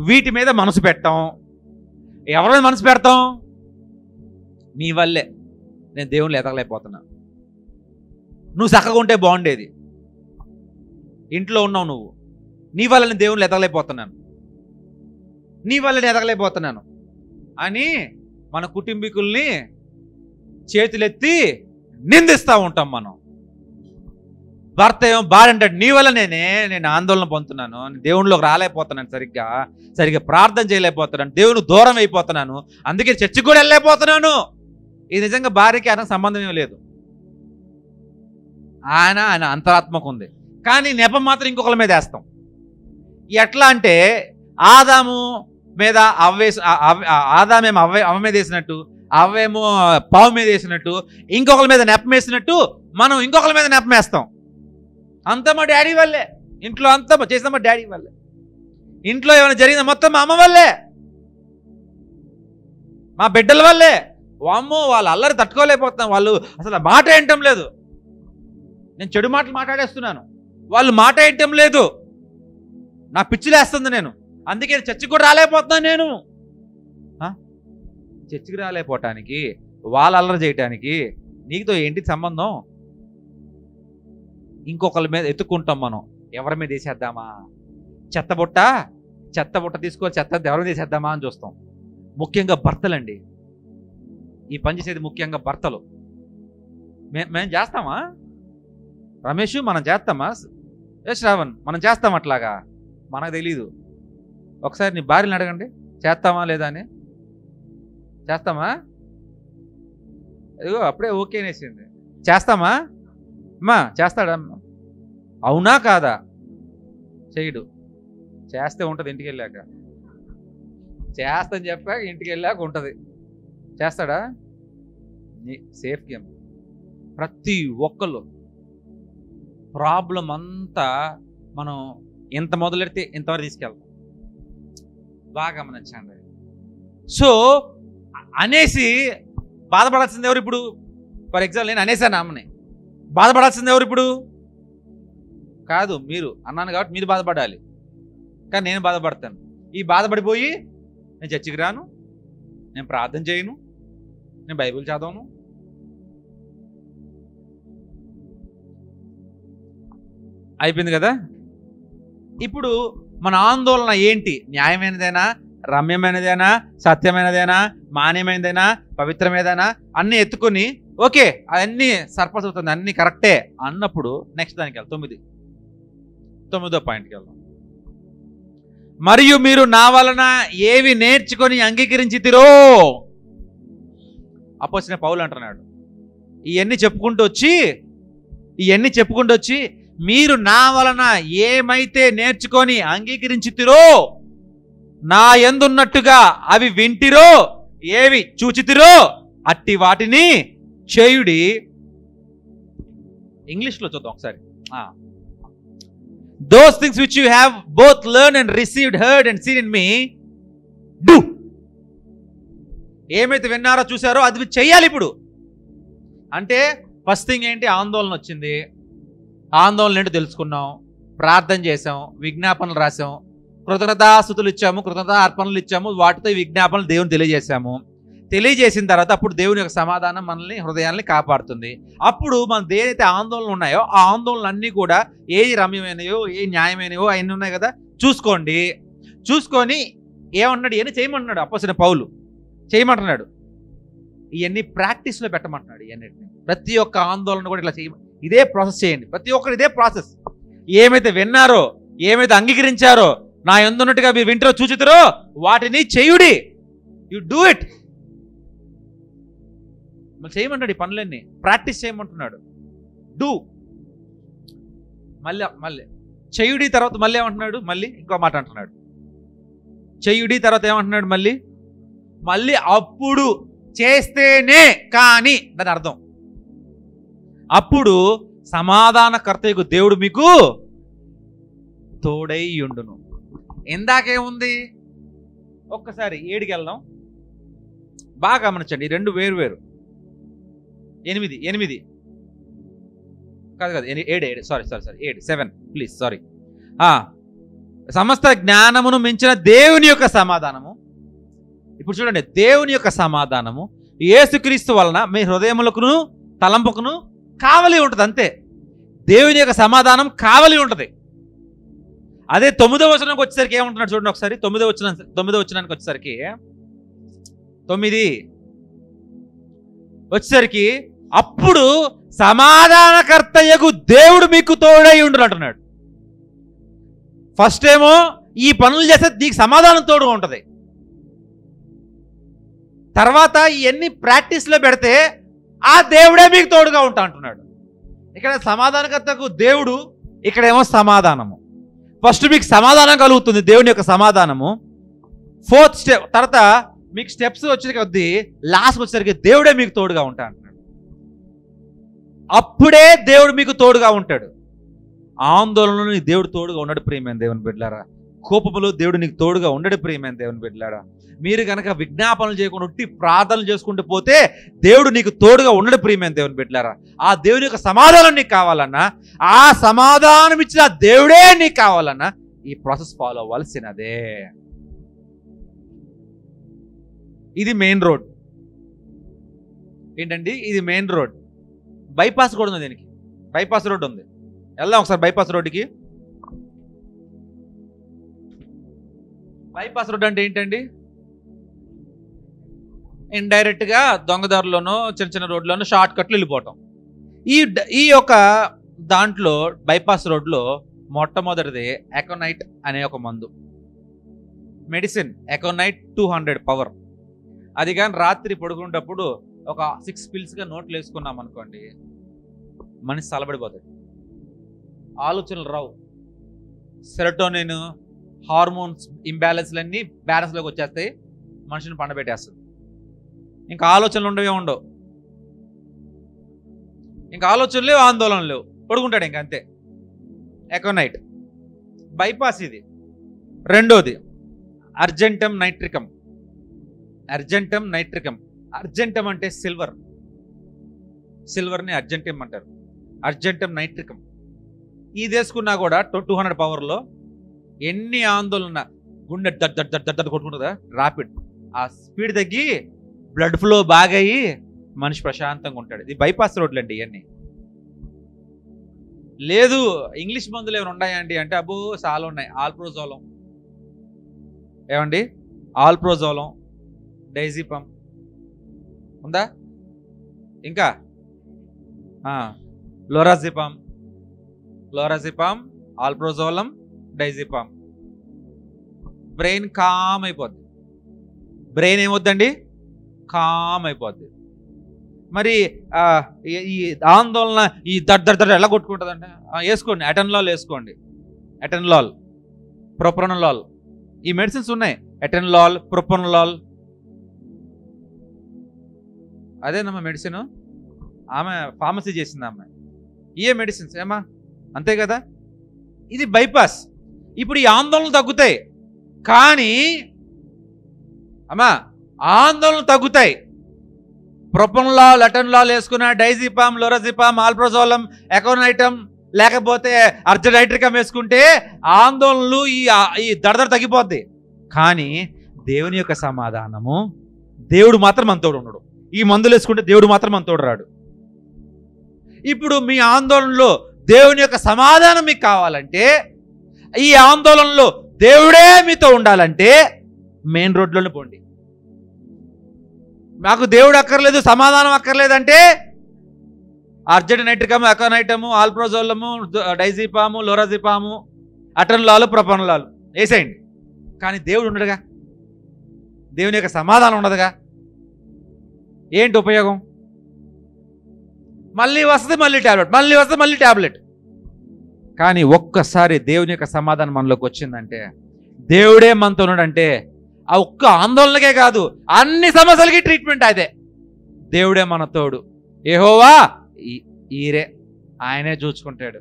వీటి మీద మనసు పెట్టాం. ఎవరి మీద మనసు పెడతాం? నీ వల్లే నేను దేవునిలో ఎదగలేకపోతున్నా. నువ్వు చక్కగా ఉంటే బాగుండేది, ఇంట్లో ఉన్నావు నువ్వు, నీ వల్ల నేను దేవునిలో ఎదగలేకపోతున్నాను, నీ వల్ల నేను ఎదగలేకపోతున్నాను అని మన కుటుంబీకుల్ని చేతులెత్తి నిందిస్తూ ఉంటాం మనం. భర్త ఏమో భార్య అంటాడు, నీ వల్ల నేను ఆందోళన పొందుతున్నాను, దేవునిలోకి రాలేకపోతున్నాను, సరిగ్గా ప్రార్థన చేయలేకపోతున్నాను, దేవునికి దూరం అయిపోతున్నాను, అందుకే చర్చికి కూడా వెళ్ళలేకపోతున్నాను. ఇది నిజంగా భార్యకి ఆయన సంబంధం ఏం లేదు, ఆయన అంతరాత్మకు ఉంది. కానీ నెపం మాత్రం ఇంకొకరి మీద వేస్తాం. ఎట్లా అంటే ఆదాము మీద ఆదామేమో అవ్వ మీద వేసినట్టు, అవ్వేమో పావు మీద వేసినట్టు, ఇంకొకరి మీద నెపం వేసినట్టు మనం ఇంకొకరి మీద నెపం వేస్తాం. అంతా మా డాడీ వల్లే, ఇంట్లో అంతా చేసిన మా డాడీ వల్లే, ఇంట్లో ఏమైనా జరిగిందా మొత్తం మా అమ్మ వల్లే, మా బిడ్డల వల్లే. అమ్మో వాళ్ళు అల్లరి తట్టుకోలేకపోతున్నాం, వాళ్ళు అసలు మాట వినటం లేదు, నేను చెడు మాటలు మాట్లాడేస్తున్నాను, వాళ్ళు మాట వినటం లేదు, నా పిచ్చిలేస్తుంది, నేను అందుకే చర్చికి కూడా రాలేకపోతున్నాను. నేను చర్చికి రాలేకపోవటానికి, వాళ్ళ అల్లరి చేయటానికి నీకుతో ఏంటి సంబంధం? ఇంకొకరి మీద ఎత్తుక్కుంటాం మనం, ఎవరి మీద వేసేద్దామా, చెత్తబుట్ట తీసుకొని చెత్త ఎవరి మీద వేసేద్దామా అని చూస్తాం. ముఖ్యంగా భర్తలండి, ఈ పని చేసేది ముఖ్యంగా భర్తలు. మేము చేస్తామా రమేష్? మనం చేస్తామా శ్రావణ్? మనం చేస్తాం అట్లాగా? మనకు తెలీదు. ఒకసారి నీ భార్యని అడగండి, చేస్తామా లేదా అని. చేస్తామా? అదిగో అప్పుడే ఓకే అనేసింది. చేస్తామా అమ్మా? చేస్తాడా? అవునా కాదా? చేయడు. చేస్తే ఉంటుంది ఇంటికి వెళ్ళాక, చేస్తని చెప్పాక ఇంటికి వెళ్ళాక ఉంటుంది. చేస్తాడా? Safe game. ప్రతి ఒక్కళ్ళు ప్రాబ్లం అంతా మనం ఎంత మొదలెడితే ఇంతవరకు తీసుకెళ్తాం. బాగా గమనించండి. సో అనేసి బాధపడాల్సింది ఎవరు ఇప్పుడు? ఫర్ ఎగ్జాంపుల్ నేను అనేసాను అమ్మని, బాధపడాల్సింది ఎవరు ఇప్పుడు? కాదు, మీరు అన్నాను కాబట్టి మీరు బాధపడాలి, కానీ నేను బాధపడతాను. ఈ బాధపడిపోయి నేను చర్చికి రాను, నేను ప్రార్థన చేయను, నేను బైబిల్ చదవను, అయిపోయింది కదా. ఇప్పుడు మన ఆందోళన ఏంటి? న్యాయమైనదేనా, రమ్యమైనదేనా, సత్యమైనదేనా, మాన్యమైనదేనా, పవిత్రమైనదేనా అన్నీ ఎత్తుకొని ఓకే అవన్నీ సర్పస్ అవుతుంది, అన్నీ కరెక్టే అన్నప్పుడు నెక్స్ట్ దానికి వెళ్దాం. 9వ పాయింట్కి వెళ్దాం. మరియు మీరు నా వలన ఏవి నేర్చుకొని అంగీకరించితిరో. అపోస్తలుడైన పౌలు అంటున్నాడు, ఇవన్నీ చెప్పుకుంటూ వచ్చి మీరు నా వలన ఏమైతే నేర్చుకొని అంగీకరించితిరో, నా యందున్నట్టుగా అవి వింటిరో, ఏవి చూచితిరో అట్టి వాటిని చేయుడి. ఇంగ్లీష్లో చూద్దాం ఒకసారి. Those things which you have both learned and received, heard and seen in me, do. ఏమైతే విన్నారో చూసారో అది చెయ్యాలి ఇప్పుడు. అంటే ఫస్ట్ థింగ్ ఏంటి? ఆందోళన వచ్చింది, ఆందోళన ఏంటో తెలుసుకున్నాం, ప్రార్థన చేసాం, విజ్ఞాపనలు రాసాం, కృతజ్ఞతాస్తుతులు ఇచ్చాము, కృతజ్ఞత అర్పణలు ఇచ్చాము, వాటితో ఈ విజ్ఞాపనలు దేవుని తెలియజేసిన తర్వాత అప్పుడు దేవుని యొక్క సమాధానం మనల్ని హృదయాల్ని కాపాడుతుంది. అప్పుడు మన దేనైతే ఆందోళనలు ఉన్నాయో ఆ ఆందోళనలన్నీ కూడా ఏది రమ్యమైనయో, ఏ న్యాయమైనయో అవన్నీ ఉన్నాయి కదా, చూసుకొని ఏమన్నాడు, ఇవన్నీ చేయమంటున్నాడు. అపోస్తలుడైన పౌలు చేయమంటున్నాడు, ఇవన్నీ ప్రాక్టీస్లో పెట్టమంటున్నాడు. ఇవన్నిటిని ప్రతి ఒక్క ఆందోళన కూడా ఇట్లా ఇదే ప్రాసెస్ చేయండి. ప్రతి ఒక్కరు ఇదే ప్రాసెస్. ఏమైతే విన్నారో, ఏమైతే అంగీకరించారో, నా యందున్నట్టుగా మీరు వింటారో చూచుతారో వాటిని చేయుడి. You do it. మళ్ళీ చేయమంటాడు, ఈ పనులన్నీ ప్రాక్టీస్ చేయమంటున్నాడు. డూ. మళ్ళీ చేయుడి తర్వాత మళ్ళీ ఏమంటున్నాడు? మళ్ళీ ఇంకో మాట అంటున్నాడు. చేయుడి తర్వాత ఏమంటున్నాడు? మళ్ళీ అప్పుడు చేస్తేనే కానీ దాని అర్థం అప్పుడు సమాధానకర్తయగు దేవుడు మీకు తోడై ఉండును. ఇందాకేముంది? ఒక్కసారి 7కి వెళ్దాం. బాగా గమనించండి, ఈ రెండు వేరు. 8 కాదు 7 ప్లీజ్ సారీ. సమస్త జ్ఞానమును మించిన దేవుని యొక్క సమాధానము. ఇప్పుడు చూడండి, దేవుని యొక్క సమాధానము యేసుక్రీస్తు వలన మీ హృదయములకును తలంపుకును కావలి ఉంటుంది. అంతే, దేవుని యొక్క సమాధానం కావలి ఉంటుంది. అదే 9వ వచనానికి వచ్చేసరికి ఏమంటున్నాడు చూడండి ఒకసారి. 9వ వచనానికి వచ్చేసరికి 9 వచ్చేసరికి అప్పుడు సమాధానకర్తయగు దేవుడు మీకు తోడై ఉండును అంటున్నాడు. ఫస్ట్ ఏమో ఈ పనులు చేస్తే నీకు సమాధానం తోడుగా ఉంటుంది. తర్వాత ఇవన్నీ ప్రాక్టీస్లో పెడితే ఆ దేవుడే మీకు తోడుగా ఉంటా అంటున్నాడు. ఇక్కడ సమాధానకర్తకు దేవుడు, ఇక్కడేమో సమాధానము. ఫస్ట్ మీకు సమాధానం కలుగుతుంది, దేవుని యొక్క సమాధానము. 4th స్టెప్ తర్వాత మీకు స్టెప్స్ వచ్చే కొద్దీ లాస్ట్కి వచ్చేసరికి దేవుడే మీకు తోడుగా ఉంటా అంటున్నాడు. అప్పుడే దేవుడు మీకు తోడుగా ఉంటాడు. ఆందోళనలో నీ దేవుడు తోడుగా ఉండడు ప్రియమైన దేవుని బిడ్డలారా. కోపములో దేవుడు నీకు తోడుగా ఉండడు ప్రియమైన దేవుని బిడ్డలారా. మీరు కనుక విజ్ఞాపనలు చేయకుండా ఉట్టి ప్రార్థనలు చేసుకుంటూ పోతే దేవుడు నీకు తోడుగా ఉండడు ప్రియమైన దేవుని బిడ్డలారా. ఆ దేవుని యొక్క సమాధానం నీకు కావాలన్నా, ఆ సమాధానం ఇచ్చిన దేవుడే నీకు కావాలన్నా ఈ ప్రాసెస్ ఫాలో అవ్వాల్సినదే. ఇది మెయిన్ రోడ్. ఏంటండి, ఇది మెయిన్ రోడ్. బైపాస్ కూడా ఉంది, దీనికి బైపాస్ రోడ్ ఉంది. వెళ్దాం ఒకసారి బైపాస్ రోడ్డుకి. బైపాస్ రోడ్ అంటే ఏంటండి? ఇండైరెక్ట్గా దొంగదారులోనో చిన్న చిన్న రోడ్లోనో షార్ట్ కట్లు వెళ్ళిపోవటం. ఈ యొక్క దాంట్లో బైపాస్ రోడ్లో మొట్టమొదటిది ఎకోనైట్ అనే ఒక మందు, మెడిసిన్. Aconite 200 power. అది కానీ రాత్రి పడుకునేటప్పుడు ఒక 6 పిల్స్గా నోట్లు వేసుకున్నాం అనుకోండి, మనిషి చల్లబడిపోతాడు, ఆలోచనలు రావు, సెరోటోనిన్ హార్మోన్స్ ఇంబ్యాలెన్స్లన్నీ బ్యాలెన్స్లోకి వచ్చేస్తాయి, మనిషిని పండబెట్టేస్తుంది. ఇంకా ఆలోచనలు ఉండవు, ఇంకా ఆలోచనలు లేవు, ఆందోళనలు లేవు, పడుకుంటాడు ఇంకా అంతే. ఎకోనైట్ బైపాస్ ఇది. రెండోది అర్జెంటమ్ నైట్రికమ్. అర్జెంటమ్ అంటే సిల్వర్ని అర్జెంటమ్ అంటారు. అర్జెంటమ్ నైట్రికమ్ ఇది వేసుకున్నా కూడా 200 పవర్లో ఎన్ని ఆందోళన, గుండె దడ్ కొట్టుకుంటుందా ర్యాపిడ్, ఆ స్పీడ్ తగ్గి బ్లడ్ ఫ్లో బాగా అయ్యి మనిషి ప్రశాంతంగా ఉంటాడు. ఇది బైపాస్ రోడ్లు అండి. ఇవన్నీ లేదు. ఇంగ్లీష్ మందులు ఏమైనా ఉన్నాయండి అంటే అబ్బో చాలా ఉన్నాయి. ఆల్ప్రోజోలం ఏమండి, ఆల్ప్రోజోలం, డైజిపమ్ ఉందా, ఇంకా లోరాజిపామ్, ఆల్ప్రోజోలం, డైజిపామ్. బ్రెయిన్ కామ్ అయిపోద్ది. బ్రెయిన్ ఏమొద్దండి, కామ్ అయిపోద్ది. మరి ఈ ఆందోళన ఈ దడ్ ఎలా కొట్టుకుంటుందంటే వేసుకోండి, ఎటెన్లాల్ వేసుకోండి. ఎటెన్లాల్, ప్రొపనలాల్, ఈ మెడిసిన్స్ ఉన్నాయి. ఎటెన్లాల్, ప్రొపనలాల్, అదేనమ్మా మెడిసిన్. ఆమె ఫార్మసీ చేసింది ఆమె. ఏ మెడిసిన్స్ ఏమా అంతే కదా. ఇది బైపాస్. ఇప్పుడు ఈ ఆందోళనలు తగ్గుతాయి, కానీ అమ్మా ఆందోళనలు తగ్గుతాయి. ప్రొపనలాల్, ఎటెన్లాల్ వేసుకున్న, డైజిపామ్, లోరాజిపామ్, ఆల్ప్రోజోలం, ఎకోనైటమ్ లేకపోతే అర్జనైట్రికమ్ వేసుకుంటే ఆందోళనలు ఈ దడదడ తగ్గిపోద్ది. కానీ దేవుని యొక్క సమాధానము, దేవుడు మాత్రం మన తోడు ఉండడు. ఈ మందులు వేసుకుంటే దేవుడు మాత్రం మన తోడు రాడు. ఇప్పుడు మీ ఆందోళనలో దేవుని యొక్క సమాధానం మీకు కావాలంటే, ఈ ఆందోళనలో దేవుడే మీతో ఉండాలంటే మెయిన్ రోడ్లోనే పోండి. మాకు దేవుడు అక్కర్లేదు, సమాధానం అక్కర్లేదంటే అర్జెంటైట్రికము, ఎకోనైటము, ఆల్ప్రోజోలము, డైజిపాము, లోరాజిపాము, అటెన్లాల్, ప్రొపనలాల్ వేసేయండి. కానీ దేవుడు ఉండడుగా, దేవుని యొక్క సమాధానం ఉండదుగా. ఏంటి ఉపయోగం? మళ్ళీ వస్తుంది, మళ్ళీ ట్యాబ్లెట్, కానీ ఒక్కసారి దేవుని యొక్క సమాధానం మనలోకి వచ్చిందంటే, దేవుడే మనతో ఉన్నాడంటే, ఆ ఒక్క ఆందోళనకే కాదు అన్ని సమస్యలకి ట్రీట్మెంట్ అదే. దేవుడే మన తోడు, యెహోవా ఈరే, ఆయనే చూసుకుంటాడు.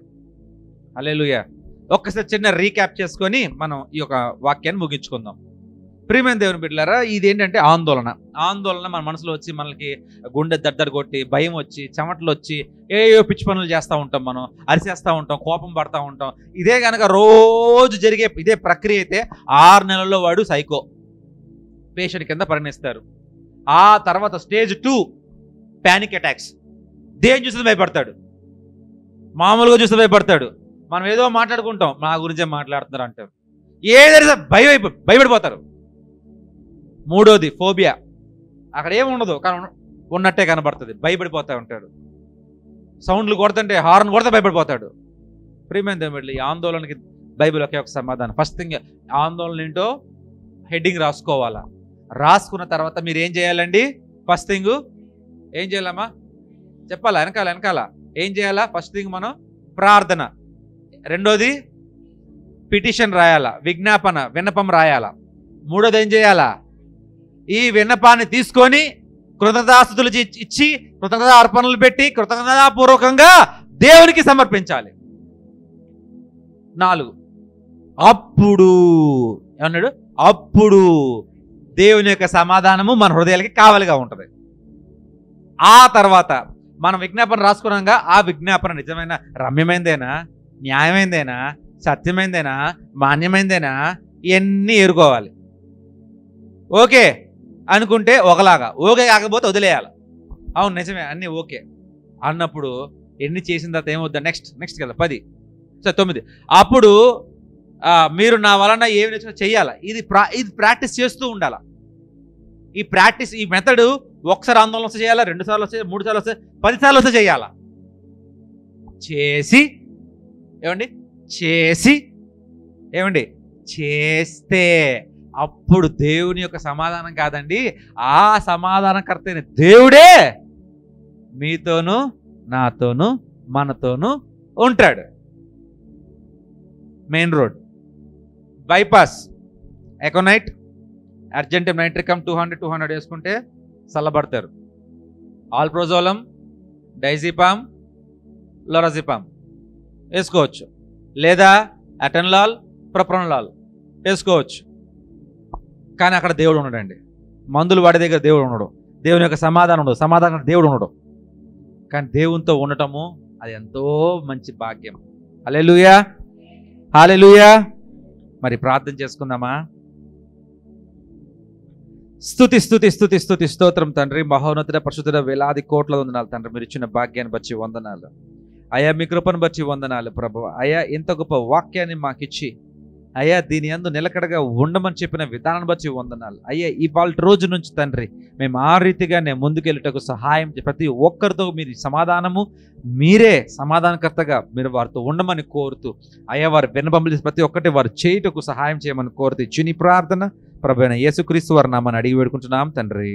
హల్లెలూయా. ఒక్కసారి చిన్న రీక్యాప్ చేసుకొని మనం ఈ యొక్క వాక్యాన్ని ముగించుకుందాం. ప్రియమైన దేవుని బిడ్డలారా, ఇదేంటంటే ఆందోళన మన మనసులో వచ్చి మనకి గుండె దద్దరు కొట్టి భయం వచ్చి చెమటలు వచ్చి ఏయో పిచ్చి పనులు చేస్తూ ఉంటాం, మనం అరిచేస్తూ ఉంటాం, కోపం పడతా ఉంటాం. ఇదే కనుక రోజు జరిగే ఇదే ప్రక్రియ అయితే 6 నెలల్లో వాడు సైకో పేషెంట్ కింద పరిగణిస్తారు. ఆ తర్వాత స్టేజ్ 2 ప్యానిక్ అటాక్స్. దేని చూస్తే భయపడతాడు, మామూలుగా చూస్తే భయపడతాడు. మనం ఏదో మాట్లాడుకుంటాం, నా గురించే మాట్లాడుతున్నారు అంటారు, ఏదైనా భయపడిపోతారు. 3వది ఫోబియా. అక్కడ ఏమి ఉండదు కానీ ఉన్నట్టే కనబడుతుంది, భయపడిపోతూ ఉంటాడు. సౌండ్లు కొడుతుంటే హార్న్ కొడితే భయపడిపోతాడు. ప్రియమైన దేవుని, ఈ ఆందోళనకి బైబిల్ ఒకే ఒక సమాధానం. ఫస్ట్ థింగ్, ఆందోళన ఏంటో హెడ్డింగ్ రాసుకోవాలా. రాసుకున్న తర్వాత మీరు ఏం చేయాలండి? ఫస్ట్ థింగ్ ఏం చేయాలమ్మా చెప్పాలా? వెనకాల ఏం చేయాలా? ఫస్ట్ థింగ్ మనం ప్రార్థన. రెండోది పిటిషన్ రాయాలా, విన్నపం రాయాలా. మూడోది ఏం చేయాలా? ఈ విన్నపాన్ని తీసుకొని కృతజ్ఞతాస్తుతులు ఇచ్చి కృతజ్ఞత అర్పణలు పెట్టి కృతజ్ఞతాపూర్వకంగా దేవునికి సమర్పించాలి. 4, అప్పుడు ఏమన్నాడు? అప్పుడు దేవుని యొక్క సమాధానము మన హృదయాలకి కావలిగా ఉంటుంది. ఆ తర్వాత మనం విజ్ఞాపన రాసుకున్నాక ఆ విజ్ఞాపన నిజమైన రమ్యమైందేనా, న్యాయమైందేనా, సత్యమైందేనా, మాన్యమైందేనా, ఇవన్నీ ఎరుకోవాలి. ఓకే అనుకుంటే ఒకలాగా, ఓకే కాకపోతే వదిలేయాలి. అవును నిజమే అన్నీ ఓకే అన్నప్పుడు ఎన్ని చేసిన తర్వాత ఏమవుద్దా? నెక్స్ట్ కదా 10 సరే 9. అప్పుడు మీరు నా వలన ఏమి నేర్చుకున్నా చెయ్యాలా. ఇది ప్రాక్టీస్ చేస్తూ ఉండాలా. ఈ మెథడ్ ఒకసారి ఆందోళన వస్తే చేయాలా, 2 సార్లు వస్తే, 3 సార్లు వస్తే, 10 సార్లు వస్తే చేయాలా. చేస్తే అప్పుడు దేవుని యొక్క సమాధానం కాదండి, ఆ సమాధానకర్త అయిన దేవుడే మీతోనూ నాతోనూ మనతోనూ ఉంటాడు. Main road, bypass, aconite, argentum nitricum 200 వేసుకుంటే చల్లబడతారు. ఆల్ప్రోజోలం, డైజిపామ్, లోరాజిపామ్ వేసుకోవచ్చు, లేదా అటెన్లాల్, ప్రొప్రనలాల్ వేసుకోవచ్చు. కానీ అక్కడ దేవుడు ఉండడండి. మందులు వాడి దగ్గర దేవుడు ఉండడు, దేవుని యొక్క సమాధానం ఉండదు, సమాధానం దేవుడు ఉండడు. కానీ దేవునితో ఉండటము అది ఎంతో మంచి భాగ్యం. హల్లెలూయా, హల్లెలూయా. మరి ప్రార్థన చేసుకుందామా? స్తుతి స్తోత్రం తండ్రి, మహోన్నతుడ పరిశుద్ధుడ, వేలాది కోట్ల వందనాలు తండ్రి. మీరు ఇచ్చిన భాగ్యాన్ని బట్టి వందనాలు అయ్యా, మీ కృపను బట్టి వందనాలు ప్రభువా. అయ్యా, ఇంత గొప్ప వాక్యాన్ని మాకిచ్చి అయ్యా దీని యందు నిలకడగా ఉండమని చెప్పిన విధానాన్ని బట్టి వందనాలు అయ్యా. ఇవాళ రోజు నుంచి తండ్రి మేము ఆ రీతిగానే ముందుకెళ్ళటకు సహాయం, ప్రతి ఒక్కరితో మీరు సమాధానము, మీరే సమాధానకర్తగా మీరు వారితో ఉండమని కోరుతూ అయ్యా, వారు విన్నపములు ప్రతి ఒక్కటి వారు చేయుటకు సహాయం చేయమని కోరుతూ చిన్ని ప్రార్థన ప్రభువైన యేసుక్రీస్తు వారి నామమున అడిగి వేడుకుంటున్నాం తండ్రి.